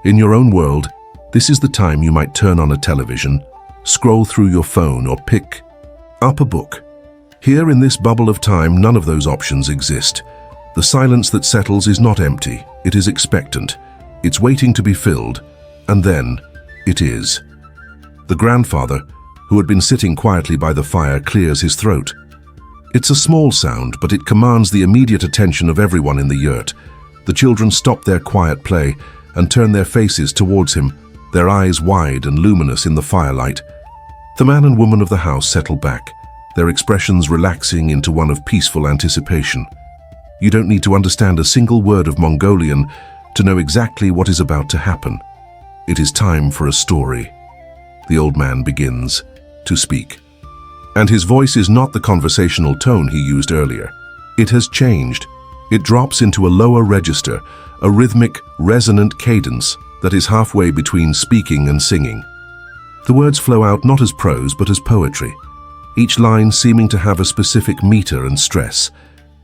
In your own world, this is the time you might turn on a television, scroll through your phone, or pick up a book. Here in this bubble of time, none of those options exist. The silence that settles is not empty, it is expectant. It's waiting to be filled. And then, it is. The grandfather, who had been sitting quietly by the fire, clears his throat. It's a small sound, but it commands the immediate attention of everyone in the yurt. The children stop their quiet play and turn their faces towards him, their eyes wide and luminous in the firelight. The man and woman of the house settle back, their expressions relaxing into one of peaceful anticipation. You don't need to understand a single word of Mongolian to know exactly what is about to happen. It is time for a story. The old man begins to speak. And his voice is not the conversational tone he used earlier. It has changed. It drops into a lower register, a rhythmic, resonant cadence that is halfway between speaking and singing. The words flow out not as prose but as poetry, each line seeming to have a specific meter and stress.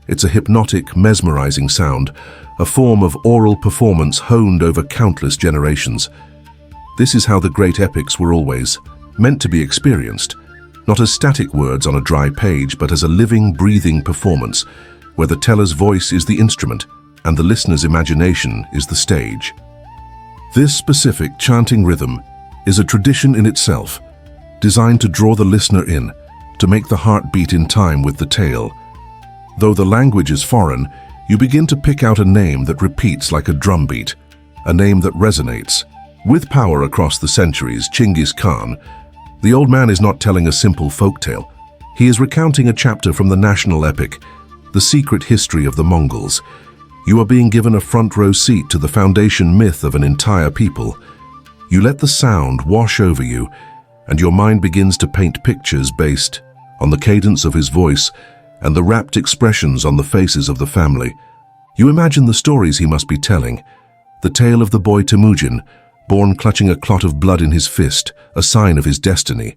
It's a hypnotic, mesmerizing sound, a form of oral performance honed over countless generations. This is how the great epics were always meant to be experienced, not as static words on a dry page, but as a living, breathing performance, where the teller's voice is the instrument and the listener's imagination is the stage. This specific chanting rhythm is a tradition in itself, designed to draw the listener in, to make the heart beat in time with the tale. Though the language is foreign, you begin to pick out a name that repeats like a drumbeat, a name that resonates. With power across the centuries, Genghis Khan, the old man is not telling a simple folktale. He is recounting a chapter from the national epic, the secret history of the Mongols. You are being given a front-row seat to the foundation myth of an entire people. You let the sound wash over you, and your mind begins to paint pictures based on the cadence of his voice and the rapt expressions on the faces of the family. You imagine the stories he must be telling, the tale of the boy Temujin, born clutching a clot of blood in his fist, a sign of his destiny.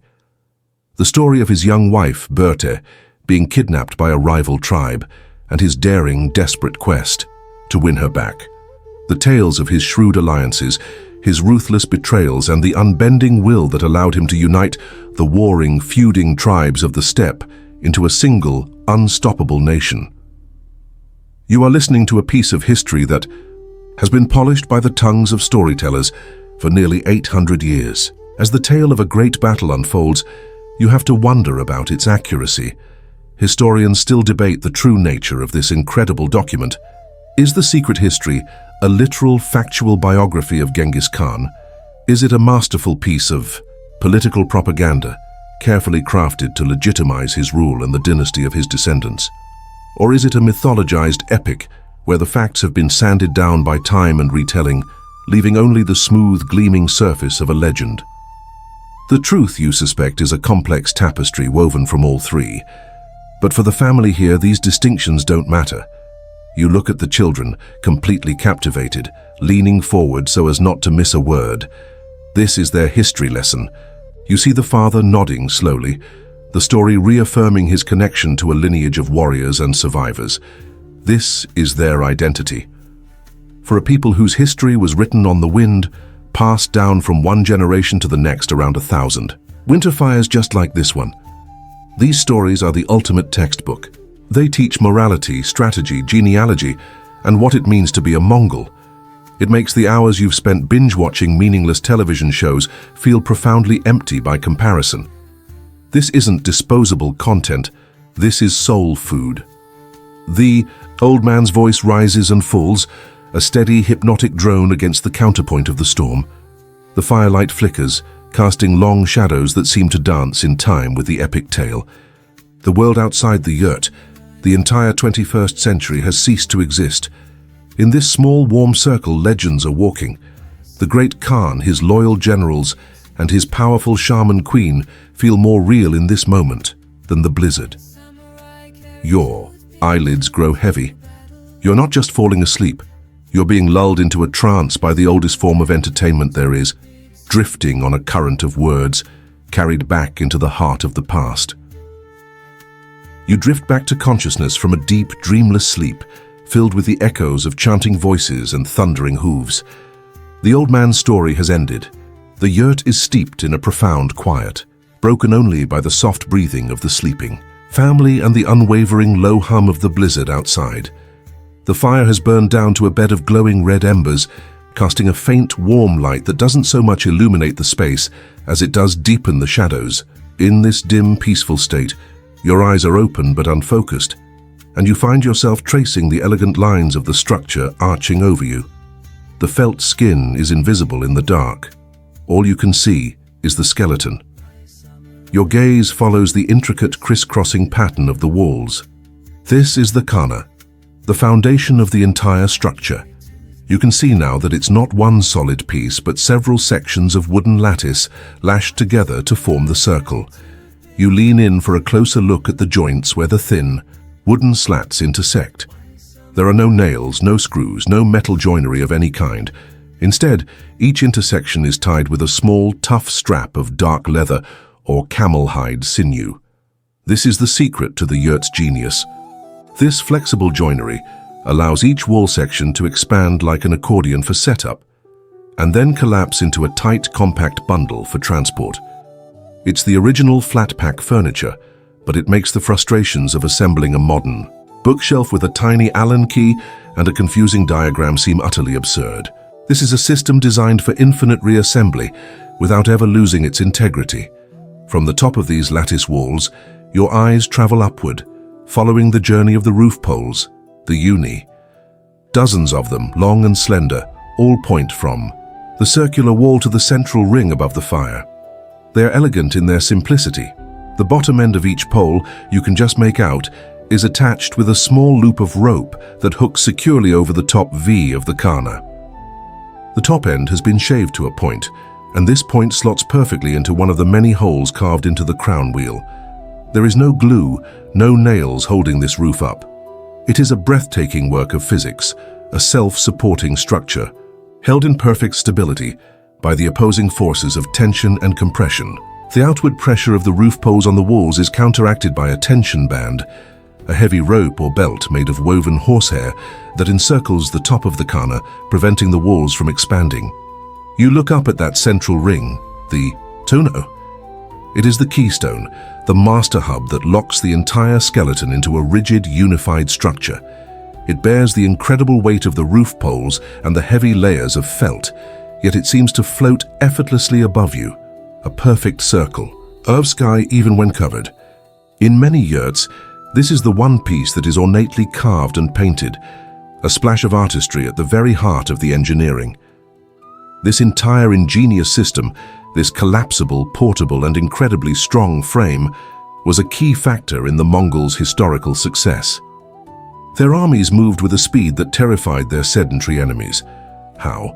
The story of his young wife, Berthe, being kidnapped by a rival tribe, and his daring, desperate quest to win her back. The tales of his shrewd alliances, his ruthless betrayals, and the unbending will that allowed him to unite the warring, feuding tribes of the steppe into a single, unstoppable nation. You are listening to a piece of history that has been polished by the tongues of storytellers for nearly 800 years. As the tale of a great battle unfolds, you have to wonder about its accuracy. Historians still debate the true nature of this incredible document. Is the secret history a literal, factual biography of Genghis Khan? Is it a masterful piece of political propaganda, carefully crafted to legitimize his rule and the dynasty of his descendants? Or is it a mythologized epic where the facts have been sanded down by time and retelling, leaving only the smooth, gleaming surface of a legend? The truth, you suspect, is a complex tapestry woven from all three. But for the family here, these distinctions don't matter. You look at the children, completely captivated, leaning forward so as not to miss a word. This is their history lesson. You see the father nodding slowly, the story reaffirming his connection to a lineage of warriors and survivors. This is their identity. For a people whose history was written on the wind, passed down from one generation to the next around 1,000. Winter fires just like this one. These stories are the ultimate textbook. They teach morality, strategy, genealogy, and what it means to be a Mongol. It makes the hours you've spent binge-watching meaningless television shows feel profoundly empty by comparison. This isn't disposable content. This is soul food. The old man's voice rises and falls, a steady, hypnotic drone against the counterpoint of the storm. The firelight flickers, casting long shadows that seem to dance in time with the epic tale. The world outside the yurt, the entire 21st century, has ceased to exist. In this small, warm circle, legends are walking. The great Khan, his loyal generals, and his powerful shaman queen feel more real in this moment than the blizzard. Your eyelids grow heavy. You're not just falling asleep. You're being lulled into a trance by the oldest form of entertainment there is, drifting on a current of words, carried back into the heart of the past. You drift back to consciousness from a deep, dreamless sleep, filled with the echoes of chanting voices and thundering hooves. The old man's story has ended. The yurt is steeped in a profound quiet, broken only by the soft breathing of the sleeping family and the unwavering low hum of the blizzard outside. The fire has burned down to a bed of glowing red embers, casting a faint, warm light that doesn't so much illuminate the space as it does deepen the shadows. In this dim, peaceful state, your eyes are open but unfocused, and you find yourself tracing the elegant lines of the structure arching over you. The felt skin is invisible in the dark. All you can see is the skeleton. Your gaze follows the intricate crisscrossing pattern of the walls. This is the khana, the foundation of the entire structure. You can see now that it's not one solid piece, but several sections of wooden lattice lashed together to form the circle. You lean in for a closer look at the joints where the thin, wooden slats intersect. There are no nails, no screws, no metal joinery of any kind. Instead, each intersection is tied with a small, tough strap of dark leather or camel hide sinew. This is the secret to the Yurt's genius. This flexible joinery allows each wall section to expand like an accordion for setup, and then collapse into a tight, compact bundle for transport. It's the original flat-pack furniture, but it makes the frustrations of assembling a modern bookshelf with a tiny Allen key and a confusing diagram seem utterly absurd. This is a system designed for infinite reassembly without ever losing its integrity. From the top of these lattice walls, your eyes travel upward, following the journey of the roof poles, the uni. Dozens of them, long and slender, all point from the circular wall to the central ring above the fire. They are elegant in their simplicity. The bottom end of each pole, you can just make out, is attached with a small loop of rope that hooks securely over the top V of the khana. The top end has been shaved to a point, and this point slots perfectly into one of the many holes carved into the crown wheel. There is no glue, no nails holding this roof up. It is a breathtaking work of physics, a self-supporting structure, held in perfect stability by the opposing forces of tension and compression. The outward pressure of the roof poles on the walls is counteracted by a tension band, a heavy rope or belt made of woven horsehair that encircles the top of the khana, preventing the walls from expanding. You look up at that central ring, the tono. It is the keystone, the master hub that locks the entire skeleton into a rigid, unified structure. It bears the incredible weight of the roof poles and the heavy layers of felt, yet it seems to float effortlessly above you, a perfect circle of sky even when covered. In many yurts, this is the one piece that is ornately carved and painted, a splash of artistry at the very heart of the engineering. This entire ingenious system, this collapsible, portable, and incredibly strong frame, was a key factor in the Mongols' historical success. Their armies moved with a speed that terrified their sedentary enemies. How?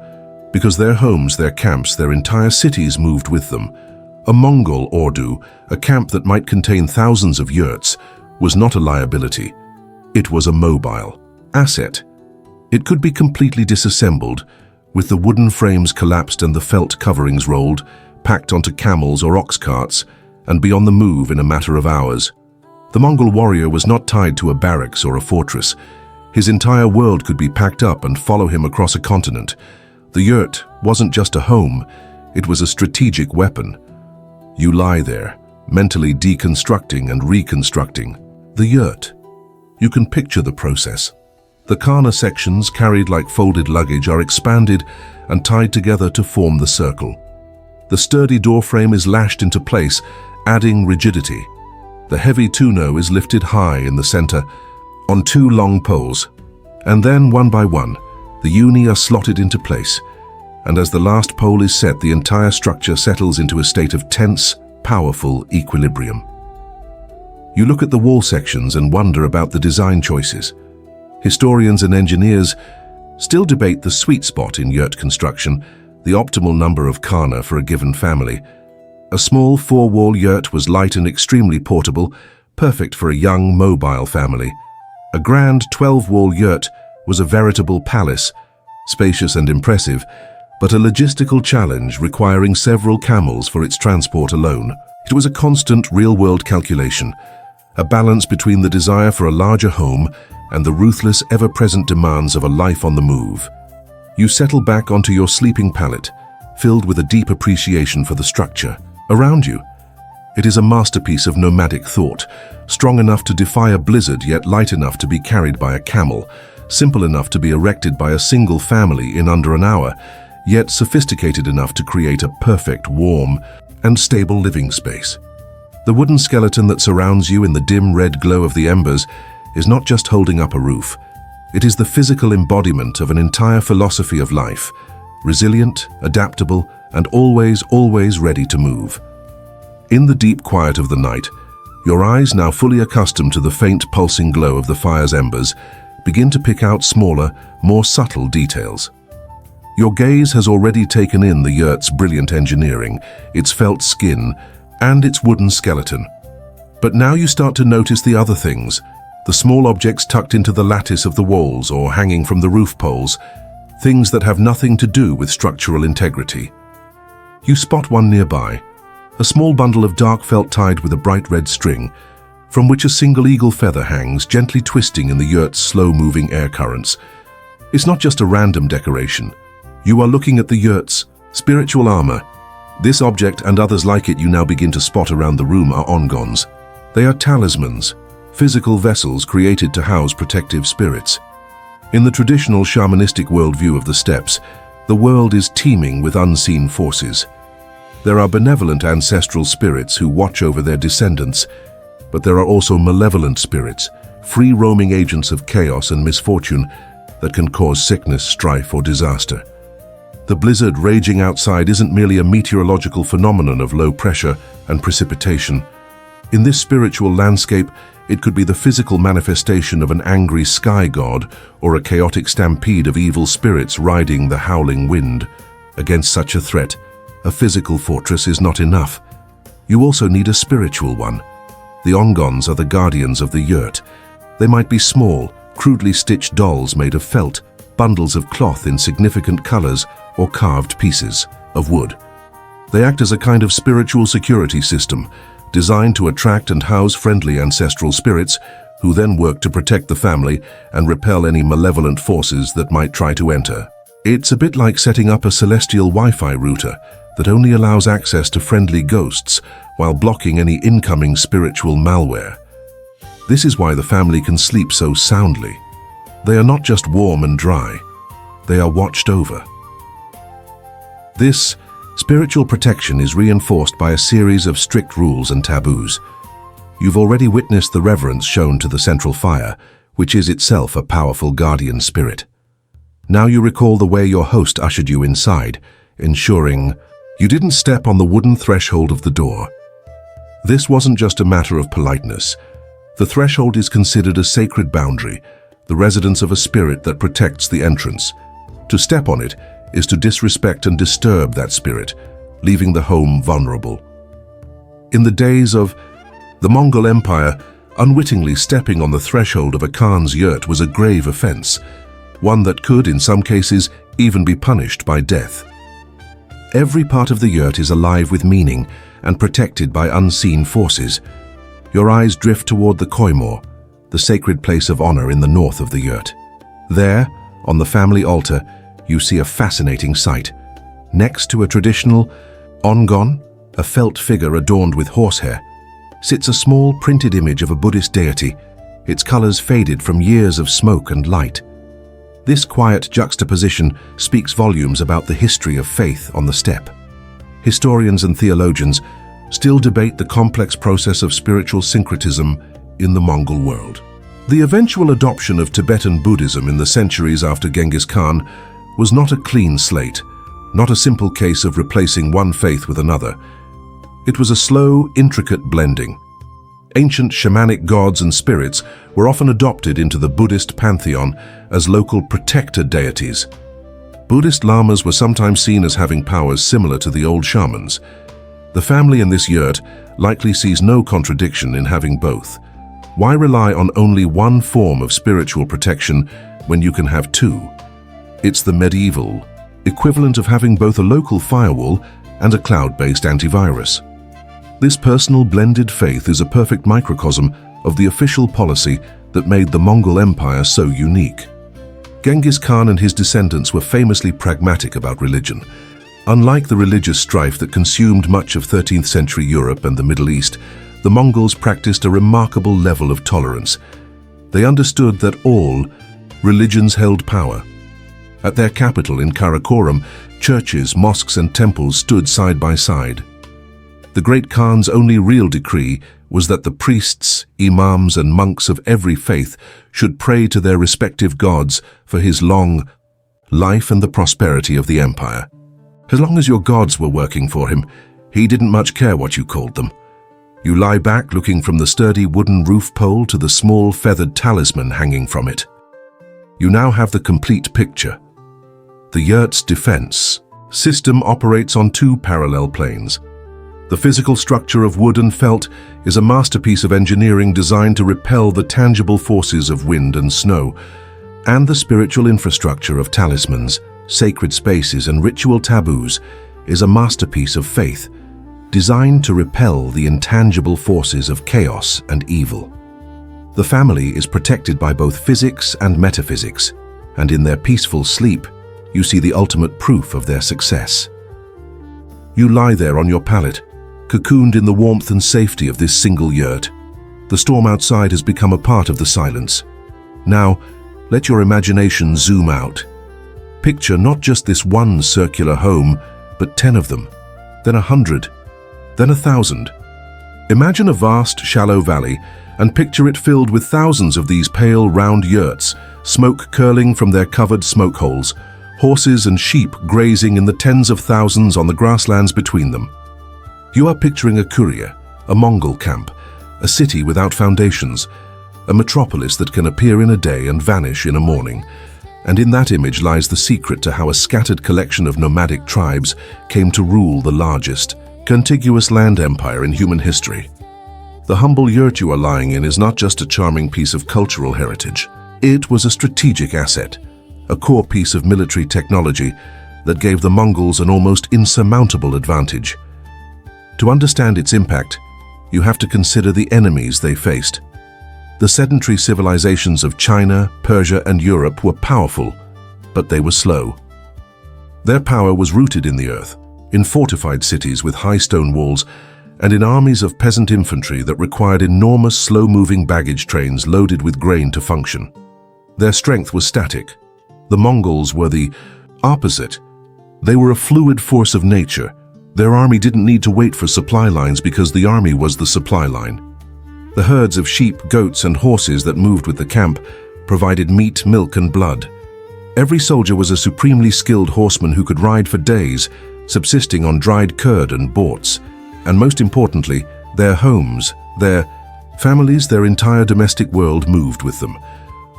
Because their homes, their camps, their entire cities moved with them. A Mongol ordu, a camp that might contain thousands of yurts, was not a liability. It was a mobile asset. It could be completely disassembled, with the wooden frames collapsed and the felt coverings rolled, packed onto camels or ox carts, and be on the move in a matter of hours. The Mongol warrior was not tied to a barracks or a fortress. His entire world could be packed up and follow him across a continent. The yurt wasn't just a home, it was a strategic weapon. You lie there, mentally deconstructing and reconstructing. The yurt. You can picture the process. The khana sections, carried like folded luggage, are expanded and tied together to form the circle. The sturdy doorframe is lashed into place, adding rigidity. The heavy tuno is lifted high in the center on two long poles, and then one by one, the uni are slotted into place, and as the last pole is set, the entire structure settles into a state of tense, powerful equilibrium. You look at the wall sections and wonder about the design choices. Historians and engineers still debate the sweet spot in yurt construction, the optimal number of khana for a given family. A small four-wall yurt was light and extremely portable, perfect for a young, mobile family. A grand 12-wall yurt was a veritable palace, spacious and impressive, but a logistical challenge requiring several camels for its transport alone. It was a constant real-world calculation, a balance between the desire for a larger home and the ruthless, ever-present demands of a life on the move. You settle back onto your sleeping pallet, filled with a deep appreciation for the structure. Around you, it is a masterpiece of nomadic thought, strong enough to defy a blizzard yet light enough to be carried by a camel. simple enough to be erected by a single family in under an hour, yet sophisticated enough to create a perfect, warm, and stable living space. The wooden skeleton that surrounds you in the dim red glow of the embers is not just holding up a roof. It is the physical embodiment of an entire philosophy of life, resilient, adaptable, and always ready to move. In the deep quiet of the night, your eyes, now fully accustomed to the faint pulsing glow of the fire's embers, begin to pick out smaller, more subtle details. Your gaze has already taken in the yurt's brilliant engineering, its felt skin, and its wooden skeleton. But now you start to notice the other things, the small objects tucked into the lattice of the walls or hanging from the roof poles, things that have nothing to do with structural integrity. You spot one nearby, a small bundle of dark felt tied with a bright red string, from which a single eagle feather hangs, gently twisting in the yurt's slow-moving air currents. It's not just a random decoration. You are looking at the yurt's spiritual armor. This object and others like it you now begin to spot around the room are ongons. They are talismans, physical vessels created to house protective spirits. In the traditional shamanistic worldview of the steppes, the world is teeming with unseen forces. There are benevolent ancestral spirits who watch over their descendants, but there are also malevolent spirits, free-roaming agents of chaos and misfortune that can cause sickness, strife, or disaster. The blizzard raging outside isn't merely a meteorological phenomenon of low pressure and precipitation. In this spiritual landscape, it could be the physical manifestation of an angry sky god or a chaotic stampede of evil spirits riding the howling wind. Against such a threat, a physical fortress is not enough. You also need a spiritual one. The ongons are the guardians of the yurt. They might be small, crudely stitched dolls made of felt, bundles of cloth in significant colors, or carved pieces of wood. They act as a kind of spiritual security system, designed to attract and house friendly ancestral spirits, who then work to protect the family and repel any malevolent forces that might try to enter. It's a bit like setting up a celestial Wi-Fi router that only allows access to friendly ghosts while blocking any incoming spiritual malware. This is why the family can sleep so soundly. They are not just warm and dry, they are watched over. This spiritual protection is reinforced by a series of strict rules and taboos. You've already witnessed the reverence shown to the central fire, which is itself a powerful guardian spirit. Now you recall the way your host ushered you inside, ensuring you didn't step on the wooden threshold of the door. This wasn't just a matter of politeness. The threshold is considered a sacred boundary, the residence of a spirit that protects the entrance. To step on it is to disrespect and disturb that spirit, leaving the home vulnerable. In the days of the Mongol Empire, unwittingly stepping on the threshold of a Khan's yurt was a grave offense, one that could, in some cases, even be punished by death. Every part of the yurt is alive with meaning and protected by unseen forces. Your eyes drift toward the koimor, the sacred place of honor in the north of the yurt. There, on the family altar, you see a fascinating sight. Next to a traditional ongon, a felt figure adorned with horsehair, sits a small printed image of a Buddhist deity, its colors faded from years of smoke and light. This quiet juxtaposition speaks volumes about the history of faith on the steppe. Historians and theologians still debate the complex process of spiritual syncretism in the Mongol world. The eventual adoption of Tibetan Buddhism in the centuries after Genghis Khan was not a clean slate, not a simple case of replacing one faith with another. It was a slow, intricate blending. Ancient shamanic gods and spirits were often adopted into the Buddhist pantheon as local protector deities. Buddhist lamas were sometimes seen as having powers similar to the old shamans. The family in this yurt likely sees no contradiction in having both. Why rely on only one form of spiritual protection when you can have two? It's the medieval equivalent of having both a local firewall and a cloud-based antivirus. This personal blended faith is a perfect microcosm of the official policy that made the Mongol Empire so unique. Genghis Khan and his descendants were famously pragmatic about religion. Unlike the religious strife that consumed much of 13th century Europe and the Middle East, the Mongols practiced a remarkable level of tolerance. They understood that all, Religions held power. At their capital in Karakoram, churches, mosques and temples stood side by side. The great Khan's only real decree was that the priests, imams and monks of every faith should pray to their respective gods for his long life and the prosperity of the empire. As long as your gods were working for him, he didn't much care what you called them. You lie back looking from the sturdy wooden roof pole to the small feathered talisman hanging from it. You now have the complete picture. The Yurt's defense system operates on two parallel planes. The physical structure of wood and felt is a masterpiece of engineering designed to repel the tangible forces of wind and snow, and the spiritual infrastructure of talismans, sacred spaces and ritual taboos is a masterpiece of faith, designed to repel the intangible forces of chaos and evil. The family is protected by both physics and metaphysics, and in their peaceful sleep, you see the ultimate proof of their success. You lie there on your pallet, cocooned in the warmth and safety of this single yurt. The storm outside has become a part of the silence. Now, let your imagination zoom out. Picture not just this one circular home, but 10 of them, then 100, then 1,000. Imagine a vast, shallow valley and picture it filled with thousands of these pale, round yurts, smoke curling from their covered smoke holes, horses and sheep grazing in the tens of thousands on the grasslands between them. You are picturing a kuria, a Mongol camp, a city without foundations, a metropolis that can appear in a day and vanish in a morning. And in that image lies the secret to how a scattered collection of nomadic tribes came to rule the largest, contiguous land empire in human history. The humble yurt you are lying in is not just a charming piece of cultural heritage. It was a strategic asset, a core piece of military technology that gave the Mongols an almost insurmountable advantage. To understand its impact, you have to consider the enemies they faced. The sedentary civilizations of China, Persia, and Europe were powerful, but they were slow. Their power was rooted in the earth, in fortified cities with high stone walls, and in armies of peasant infantry that required enormous slow-moving baggage trains loaded with grain to function. Their strength was static. The Mongols were the opposite. They were a fluid force of nature. Their army didn't need to wait for supply lines because the army was the supply line. The herds of sheep, goats, and horses that moved with the camp provided meat, milk, and blood. Every soldier was a supremely skilled horseman who could ride for days, subsisting on dried curd and borts. And most importantly, their homes, their families, their entire domestic world moved with them.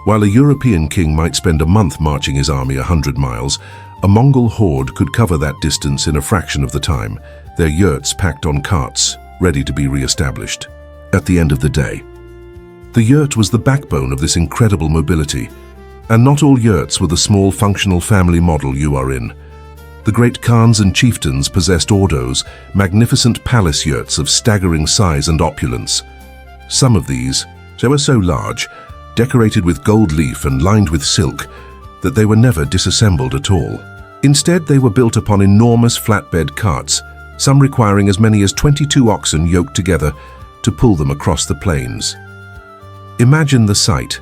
While a European king might spend a month marching his army 100 miles, a Mongol horde could cover that distance in a fraction of the time, their yurts packed on carts, ready to be re-established. At the end of the day, the yurt was the backbone of this incredible mobility, and not all yurts were the small functional family model you are in. The great Khans and chieftains possessed ordos, magnificent palace yurts of staggering size and opulence. Some of these, they were so large, decorated with gold leaf and lined with silk, that they were never disassembled at all. Instead, they were built upon enormous flatbed carts, some requiring as many as 22 oxen yoked together to pull them across the plains. Imagine the sight.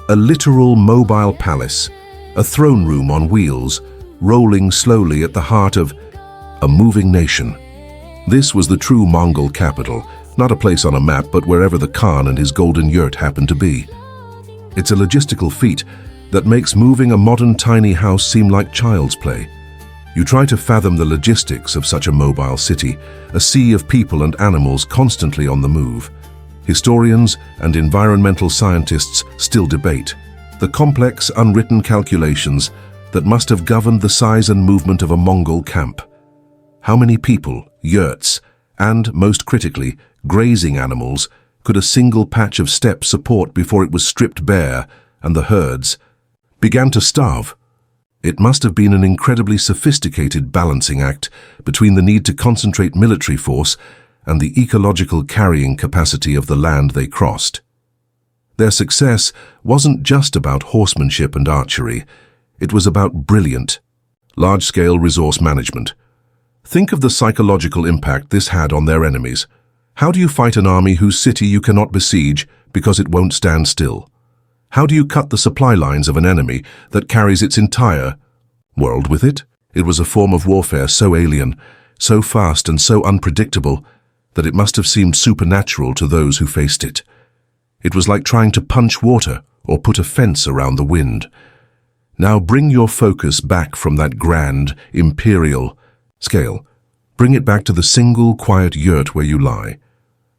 A literal mobile palace, a throne room on wheels, rolling slowly at the heart of a moving nation. This was the true Mongol capital, not a place on a map, but wherever the Khan and his golden yurt happened to be. It's a logistical feat that makes moving a modern tiny house seem like child's play. You try to fathom the logistics of such a mobile city, a sea of people and animals constantly on the move. Historians and environmental scientists still debate the complex, unwritten calculations that must have governed the size and movement of a Mongol camp. How many people, yurts, and, most critically, grazing animals could a single patch of steppe support before it was stripped bare and the herds began to starve? It must have been an incredibly sophisticated balancing act between the need to concentrate military force and the ecological carrying capacity of the land they crossed. Their success wasn't just about horsemanship and archery. It was about brilliant, large-scale resource management. Think of the psychological impact this had on their enemies. How do you fight an army whose city you cannot besiege because it won't stand still? How do you cut the supply lines of an enemy that carries its entire world with it? It was a form of warfare so alien, so fast and so unpredictable that it must have seemed supernatural to those who faced it. It was like trying to punch water or put a fence around the wind. Now bring your focus back from that grand, imperial scale. Bring it back to the single, quiet yurt where you lie.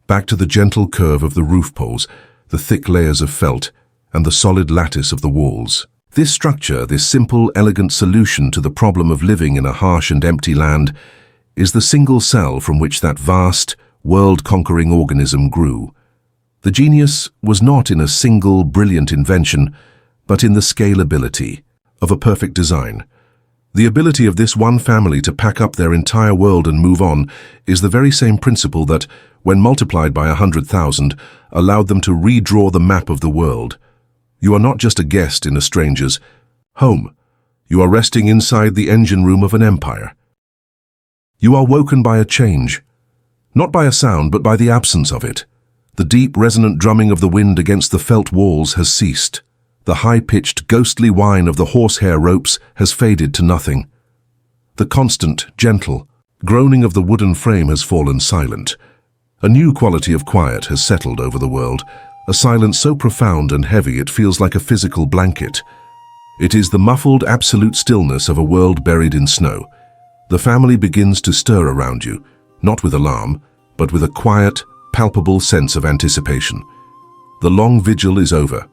Back to the gentle curve of the roof poles, the thick layers of felt, and the solid lattice of the walls. This structure, this simple, elegant solution to the problem of living in a harsh and empty land, is the single cell from which that vast, world-conquering organism grew. The genius was not in a single, brilliant invention, but in the scalability of a perfect design. The ability of this one family to pack up their entire world and move on is the very same principle that, when multiplied by 100,000, allowed them to redraw the map of the world. You are not just a guest in a stranger's home. You are resting inside the engine room of an empire. You are woken by a change, not by a sound, but by the absence of it. The deep, resonant drumming of the wind against the felt walls has ceased. The high-pitched, ghostly whine of the horsehair ropes has faded to nothing. The constant, gentle groaning of the wooden frame has fallen silent. A new quality of quiet has settled over the world, a silence so profound and heavy it feels like a physical blanket. It is the muffled, absolute stillness of a world buried in snow. The family begins to stir around you, not with alarm, but with a quiet, palpable sense of anticipation. The long vigil is over.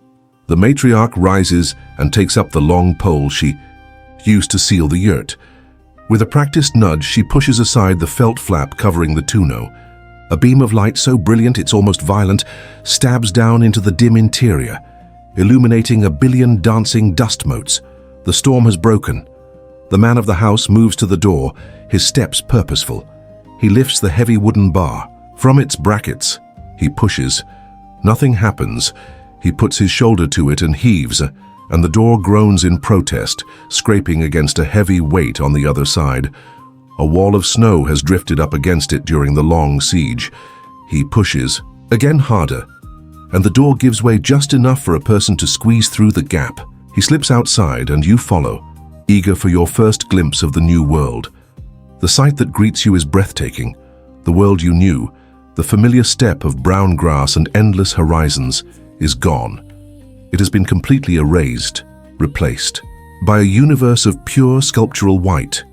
The matriarch rises and takes up the long pole she used to seal the yurt. With a practiced nudge, she pushes aside the felt flap covering the tonneau. A beam of light so brilliant it's almost violent stabs down into the dim interior, illuminating a billion dancing dust motes. The storm has broken. The man of the house moves to the door, his steps purposeful. He lifts the heavy wooden bar. From its brackets, he pushes. Nothing happens. He puts his shoulder to it and heaves, and the door groans in protest, scraping against a heavy weight on the other side. A wall of snow has drifted up against it during the long siege. He pushes, again harder, and the door gives way just enough for a person to squeeze through the gap. He slips outside and you follow, eager for your first glimpse of the new world. The sight that greets you is breathtaking. The world you knew, the familiar steppe of brown grass and endless horizons, is gone. It has been completely erased, replaced, by a universe of pure sculptural white.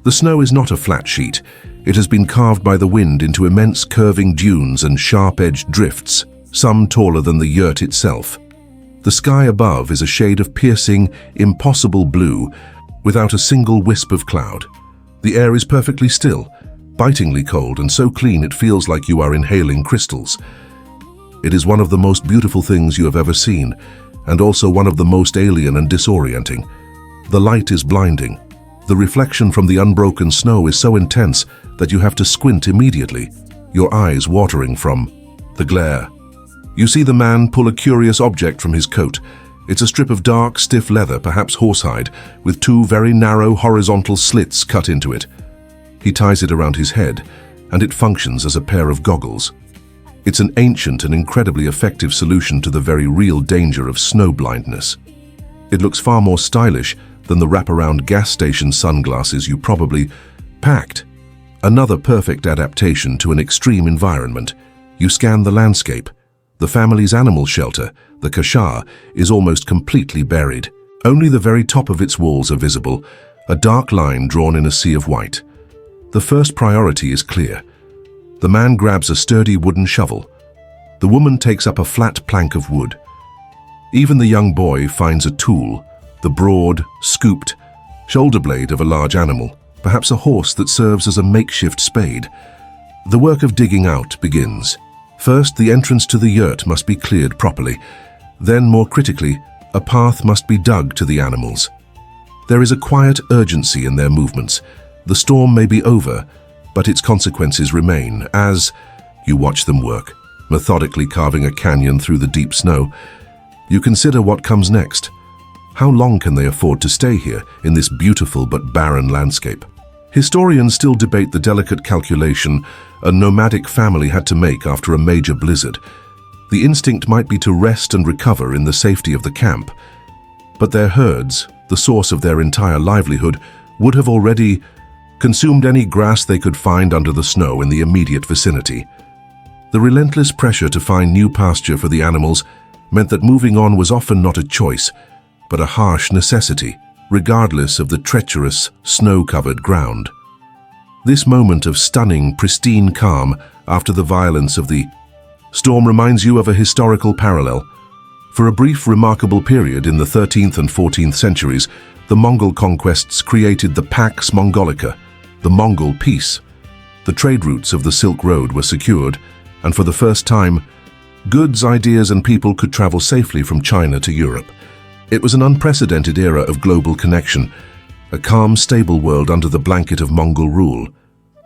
The snow is not a flat sheet. It has been carved by the wind into immense curving dunes and sharp-edged drifts, some taller than the yurt itself. The sky above is a shade of piercing, impossible blue, without a single wisp of cloud. The air is perfectly still, bitingly cold and so clean it feels like you are inhaling crystals. It is one of the most beautiful things you have ever seen, and also one of the most alien and disorienting. The light is blinding. The reflection from the unbroken snow is so intense that you have to squint immediately, your eyes watering from the glare. You see the man pull a curious object from his coat. It's a strip of dark, stiff leather, perhaps horsehide, with two very narrow horizontal slits cut into it. He ties it around his head, and it functions as a pair of goggles. It's an ancient and incredibly effective solution to the very real danger of snow blindness. It looks far more stylish than the wraparound gas station sunglasses you probably packed. Another perfect adaptation to an extreme environment. You scan the landscape. The family's animal shelter, the kashar, is almost completely buried. Only the very top of its walls are visible, a dark line drawn in a sea of white. The first priority is clear. The man grabs a sturdy wooden shovel. The woman takes up a flat plank of wood. Even the young boy finds a tool, the broad, scooped shoulder blade of a large animal, perhaps a horse that serves as a makeshift spade. The work of digging out begins. First, the entrance to the yurt must be cleared properly. Then, more critically, a path must be dug to the animals. There is a quiet urgency in their movements. The storm may be over, but its consequences remain as you watch them work, methodically carving a canyon through the deep snow. You consider what comes next. How long can they afford to stay here in this beautiful but barren landscape? Historians still debate the delicate calculation a nomadic family had to make after a major blizzard. The instinct might be to rest and recover in the safety of the camp, but their herds, the source of their entire livelihood, would have already consumed any grass they could find under the snow in the immediate vicinity. The relentless pressure to find new pasture for the animals meant that moving on was often not a choice, but a harsh necessity, regardless of the treacherous, snow-covered ground. This moment of stunning, pristine calm after the violence of the storm reminds you of a historical parallel. For a brief, remarkable period in the 13th and 14th centuries, the Mongol conquests created the Pax Mongolica, the Mongol peace. The trade routes of the Silk Road were secured, and for the first time, goods, ideas, and people could travel safely from China to Europe. It was an unprecedented era of global connection, a calm, stable world under the blanket of Mongol rule.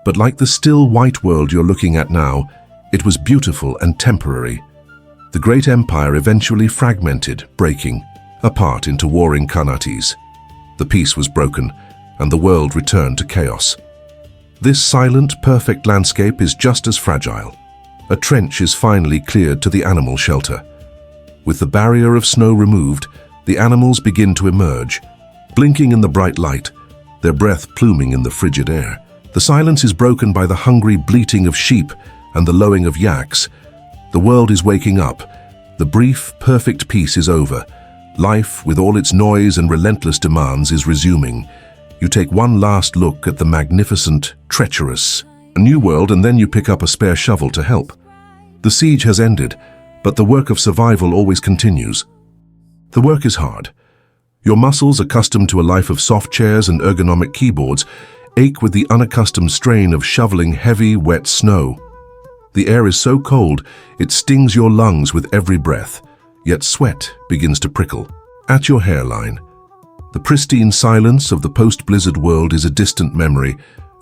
But like the still, white world you're looking at now, it was beautiful and temporary. The great empire eventually fragmented, breaking apart into warring khanates. The peace was broken, and the world returned to chaos. This silent, perfect landscape is just as fragile. A trench is finally cleared to the animal shelter. With the barrier of snow removed, the animals begin to emerge, blinking in the bright light, their breath pluming in the frigid air. The silence is broken by the hungry bleating of sheep and the lowing of yaks. The world is waking up. The brief, perfect peace is over. Life, with all its noise and relentless demands, is resuming. You take one last look at the magnificent, treacherous, new world, and then you pick up a spare shovel to help. The siege has ended, but the work of survival always continues. The work is hard. Your muscles, accustomed to a life of soft chairs and ergonomic keyboards, ache with the unaccustomed strain of shoveling heavy, wet snow. The air is so cold, it stings your lungs with every breath, yet sweat begins to prickle at your hairline. The pristine silence of the post-blizzard world is a distant memory,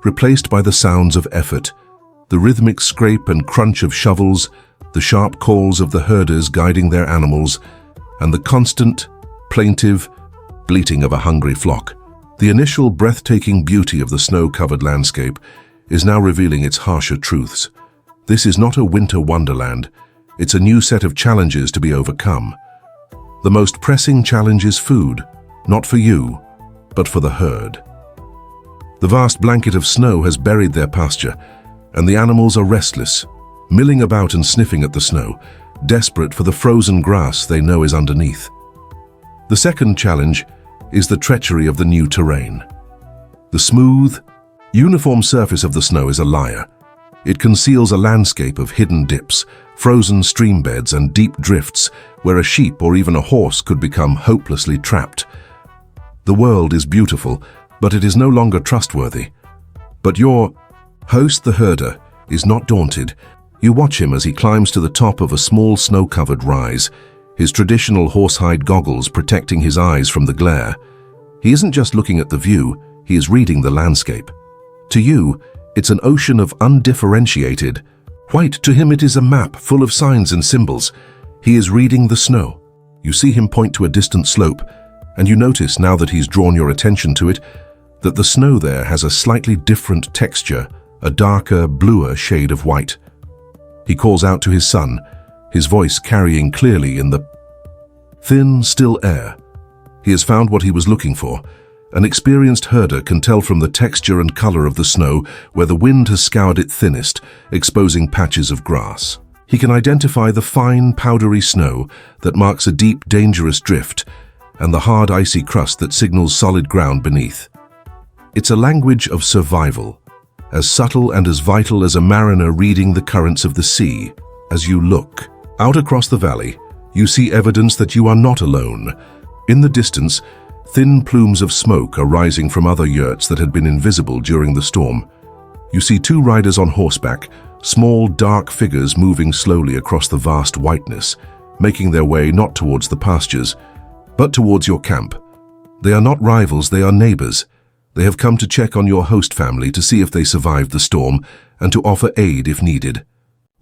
replaced by the sounds of effort, the rhythmic scrape and crunch of shovels, the sharp calls of the herders guiding their animals, and the constant, plaintive bleating of a hungry flock. The initial breathtaking beauty of the snow-covered landscape is now revealing its harsher truths. This is not a winter wonderland. It's a new set of challenges to be overcome. The most pressing challenge is food, not for you, but for the herd. The vast blanket of snow has buried their pasture, and the animals are restless, milling about and sniffing at the snow, desperate for the frozen grass they know is underneath. The second challenge is the treachery of the new terrain. The smooth, uniform surface of the snow is a liar. It conceals a landscape of hidden dips, frozen stream beds, and deep drifts where a sheep or even a horse could become hopelessly trapped. The world is beautiful, but it is no longer trustworthy. But your host, the herder, is not daunted. You watch him as he climbs to the top of a small snow-covered rise, his traditional horsehide goggles protecting his eyes from the glare. He isn't just looking at the view, he is reading the landscape. To you, it's an ocean of undifferentiated white. To him, it is a map full of signs and symbols. He is reading the snow. You see him point to a distant slope, and you notice, now that he's drawn your attention to it, that the snow there has a slightly different texture, a darker, bluer shade of white. He calls out to his son, his voice carrying clearly in the thin, still air. He has found what he was looking for. An experienced herder can tell from the texture and color of the snow where the wind has scoured it thinnest, exposing patches of grass. He can identify the fine, powdery snow that marks a deep, dangerous drift, and the hard, icy crust that signals solid ground beneath. It's a language of survival, as subtle and as vital as a mariner reading the currents of the sea. As you look out across the valley, you see evidence that you are not alone. In the distance, thin plumes of smoke are rising from other yurts that had been invisible during the storm. You see two riders on horseback, small, dark figures moving slowly across the vast whiteness, making their way not towards the pastures, but towards your camp. They are not rivals, they are neighbors. They have come to check on your host family to see if they survived the storm and to offer aid if needed.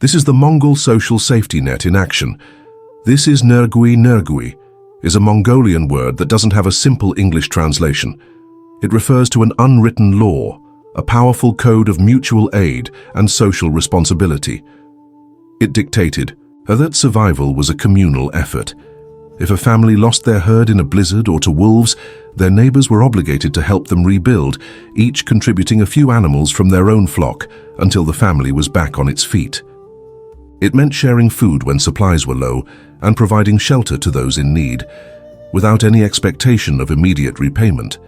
This is the Mongol social safety net in action. This is nergui is a Mongolian word that doesn't have a simple English translation. It refers to an unwritten law, a powerful code of mutual aid and social responsibility. It dictated, that survival was a communal effort. If a family lost their herd in a blizzard or to wolves, their neighbors were obligated to help them rebuild, each contributing a few animals from their own flock until the family was back on its feet. It meant sharing food when supplies were low and providing shelter to those in need, without any expectation of immediate repayment.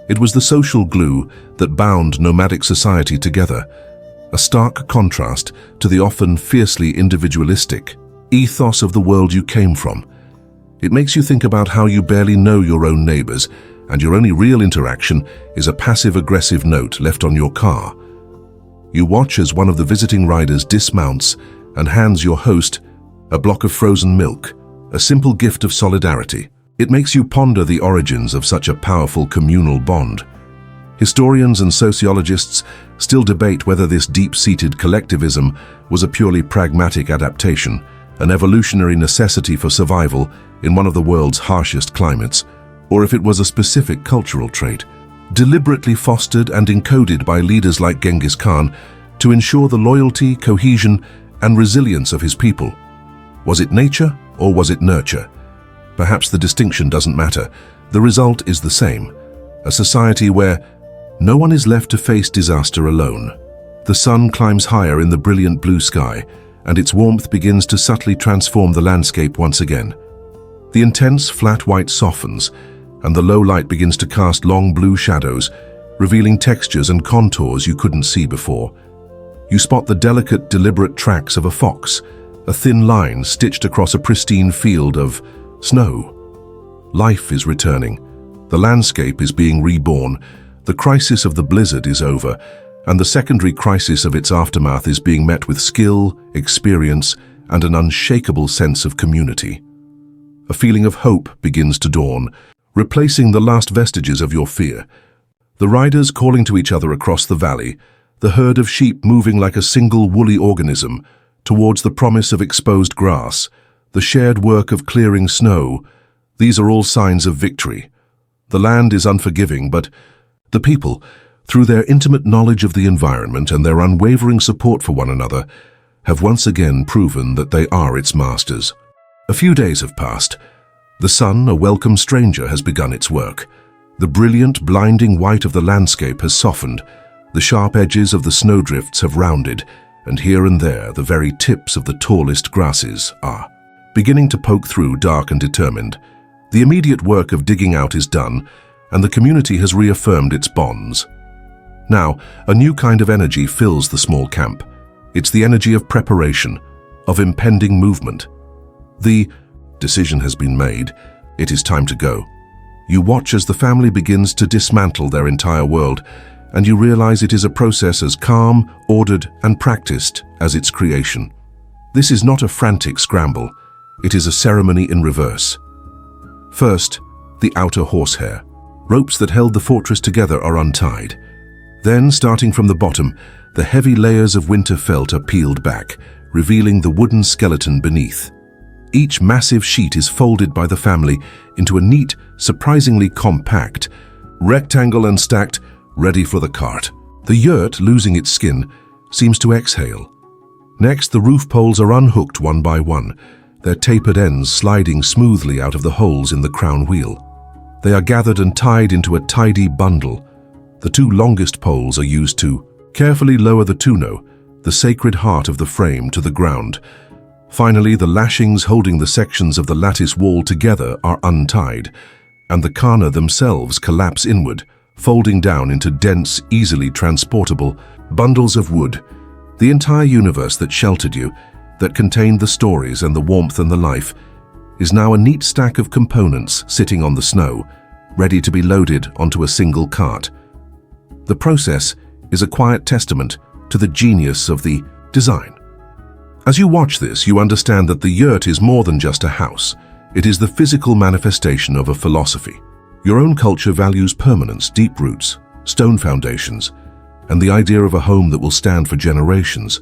It was the social glue that bound nomadic society together, a stark contrast to the often fiercely individualistic ethos of the world you came from. It makes you think about how you barely know your own neighbors, and your only real interaction is a passive-aggressive note left on your car. You watch as one of the visiting riders dismounts and hands your host a block of frozen milk, a simple gift of solidarity. It makes you ponder the origins of such a powerful communal bond. Historians and sociologists still debate whether this deep-seated collectivism was a purely pragmatic adaptation, an evolutionary necessity for survival in one of the world's harshest climates, or if it was a specific cultural trait, deliberately fostered and encoded by leaders like Genghis Khan to ensure the loyalty, cohesion, and resilience of his people. Was it nature or was it nurture? Perhaps the distinction doesn't matter. The result is the same, a society where no one is left to face disaster alone. The sun climbs higher in the brilliant blue sky, and its warmth begins to subtly transform the landscape once again. The intense flat white softens, and the low light begins to cast long blue shadows, revealing textures and contours you couldn't see before. You spot the delicate, deliberate tracks of a fox, a thin line stitched across a pristine field of snow. Life is returning. The landscape is being reborn. The crisis of the blizzard is over, and the secondary crisis of its aftermath is being met with skill, experience, and an unshakable sense of community. A feeling of hope begins to dawn, replacing the last vestiges of your fear. The riders calling to each other across the valley, the herd of sheep moving like a single woolly organism towards the promise of exposed grass, the shared work of clearing snow, these are all signs of victory. The land is unforgiving, but the people, through their intimate knowledge of the environment and their unwavering support for one another, have once again proven that they are its masters. A few days have passed. The sun, a welcome stranger, has begun its work. The brilliant, blinding white of the landscape has softened. The sharp edges of the snowdrifts have rounded, and here and there the very tips of the tallest grasses are beginning to poke through, dark and determined. The immediate work of digging out is done, and the community has reaffirmed its bonds. Now, a new kind of energy fills the small camp. It's the energy of preparation, of impending movement. The decision has been made. It is time to go. You watch as the family begins to dismantle their entire world, and you realize it is a process as calm, ordered, and practiced as its creation. This is not a frantic scramble. It is a ceremony in reverse. First, the outer horsehair. Ropes that held the fortress together are untied. Then, starting from the bottom, the heavy layers of winter felt are peeled back, revealing the wooden skeleton beneath. Each massive sheet is folded by the family into a neat, surprisingly compact rectangle and stacked, ready for the cart. The yurt, losing its skin, seems to exhale. Next, the roof poles are unhooked one by one, their tapered ends sliding smoothly out of the holes in the crown wheel. They are gathered and tied into a tidy bundle. The two longest poles are used to carefully lower the tuno, the sacred heart of the frame, to the ground. Finally, the lashings holding the sections of the lattice wall together are untied, and the khana themselves collapse inward, folding down into dense, easily transportable bundles of wood. The entire universe that sheltered you, that contained the stories and the warmth and the life, is now a neat stack of components sitting on the snow, ready to be loaded onto a single cart. The process is a quiet testament to the genius of the design. As you watch this, you understand that the yurt is more than just a house. It is the physical manifestation of a philosophy. Your own culture values permanence, deep roots, stone foundations, and the idea of a home that will stand for generations.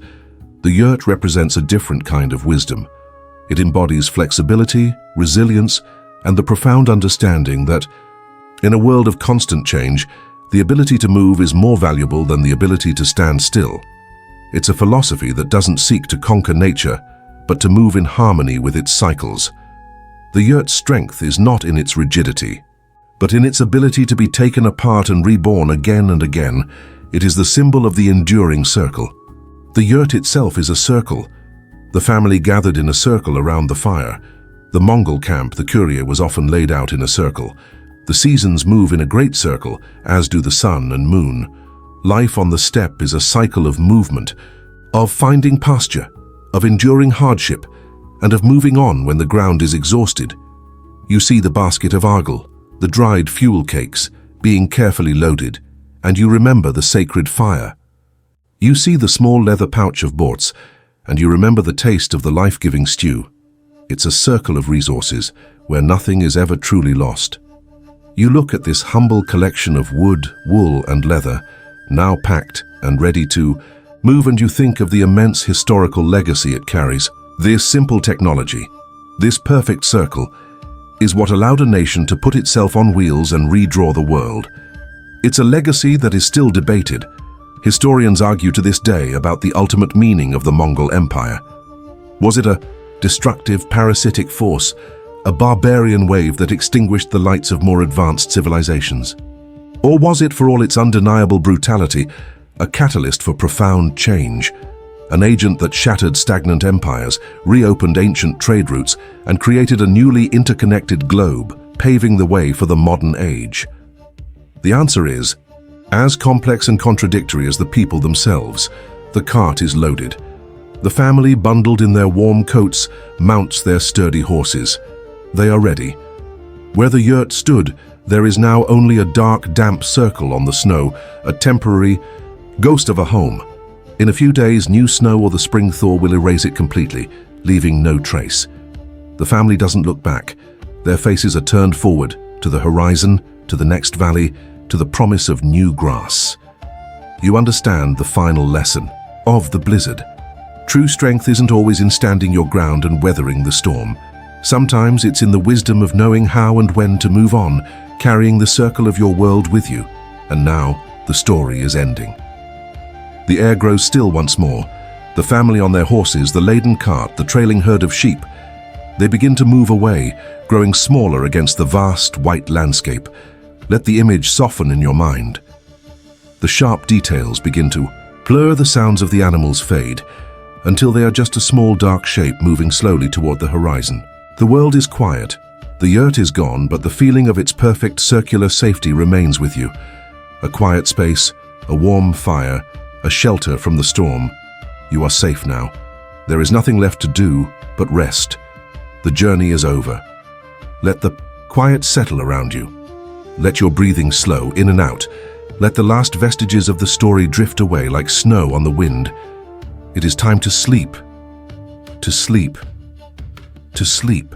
The yurt represents a different kind of wisdom. It embodies flexibility, resilience, and the profound understanding that, in a world of constant change, the ability to move is more valuable than the ability to stand still. It's a philosophy that doesn't seek to conquer nature, but to move in harmony with its cycles. The yurt's strength is not in its rigidity, but in its ability to be taken apart and reborn again and again. It is the symbol of the enduring circle. The yurt itself is a circle. The family gathered in a circle around the fire. The Mongol camp, the courier, was often laid out in a circle. The seasons move in a great circle, as do the sun and moon. Life on the steppe is a cycle of movement, of finding pasture, of enduring hardship, and of moving on when the ground is exhausted. You see the basket of argil, the dried fuel cakes, being carefully loaded, and you remember the sacred fire. You see the small leather pouch of borts, and you remember the taste of the life-giving stew. It's a circle of resources where nothing is ever truly lost. You look at this humble collection of wood, wool, and leather, now packed and ready to move, and you think of the immense historical legacy it carries. This simple technology, this perfect circle, is what allowed a nation to put itself on wheels and redraw the world. It's a legacy that is still debated. Historians argue to this day about the ultimate meaning of the Mongol Empire. Was it a destructive, parasitic force, a barbarian wave that extinguished the lights of more advanced civilizations? Or was it, for all its undeniable brutality, a catalyst for profound change, an agent that shattered stagnant empires, reopened ancient trade routes, and created a newly interconnected globe, paving the way for the modern age? The answer is, as complex and contradictory as the people themselves. The cart is loaded. The family, bundled in their warm coats, mounts their sturdy horses. They are ready. Where the yurt stood, there is now only a dark, damp circle on the snow, a temporary ghost of a home. In a few days, new snow or the spring thaw will erase it completely, leaving no trace. The family doesn't look back. Their faces are turned forward, to the horizon, to the next valley, to the promise of new grass. You understand the final lesson of the blizzard. True strength isn't always in standing your ground and weathering the storm. Sometimes it's in the wisdom of knowing how and when to move on, carrying the circle of your world with you. And now, the story is ending. The air grows still once more. The family on their horses, the laden cart, the trailing herd of sheep. They begin to move away, growing smaller against the vast white landscape. Let the image soften in your mind. The sharp details begin to blur, the sounds of the animals fade, until they are just a small dark shape moving slowly toward the horizon. The world is quiet. The yurt is gone, but the feeling of its perfect circular safety remains with you. A quiet space, a warm fire, a shelter from the storm. You are safe now. There is nothing left to do but rest. The journey is over. Let the quiet settle around you. Let your breathing slow in and out. Let the last vestiges of the story drift away like snow on the wind. It is time to sleep. To sleep. To sleep.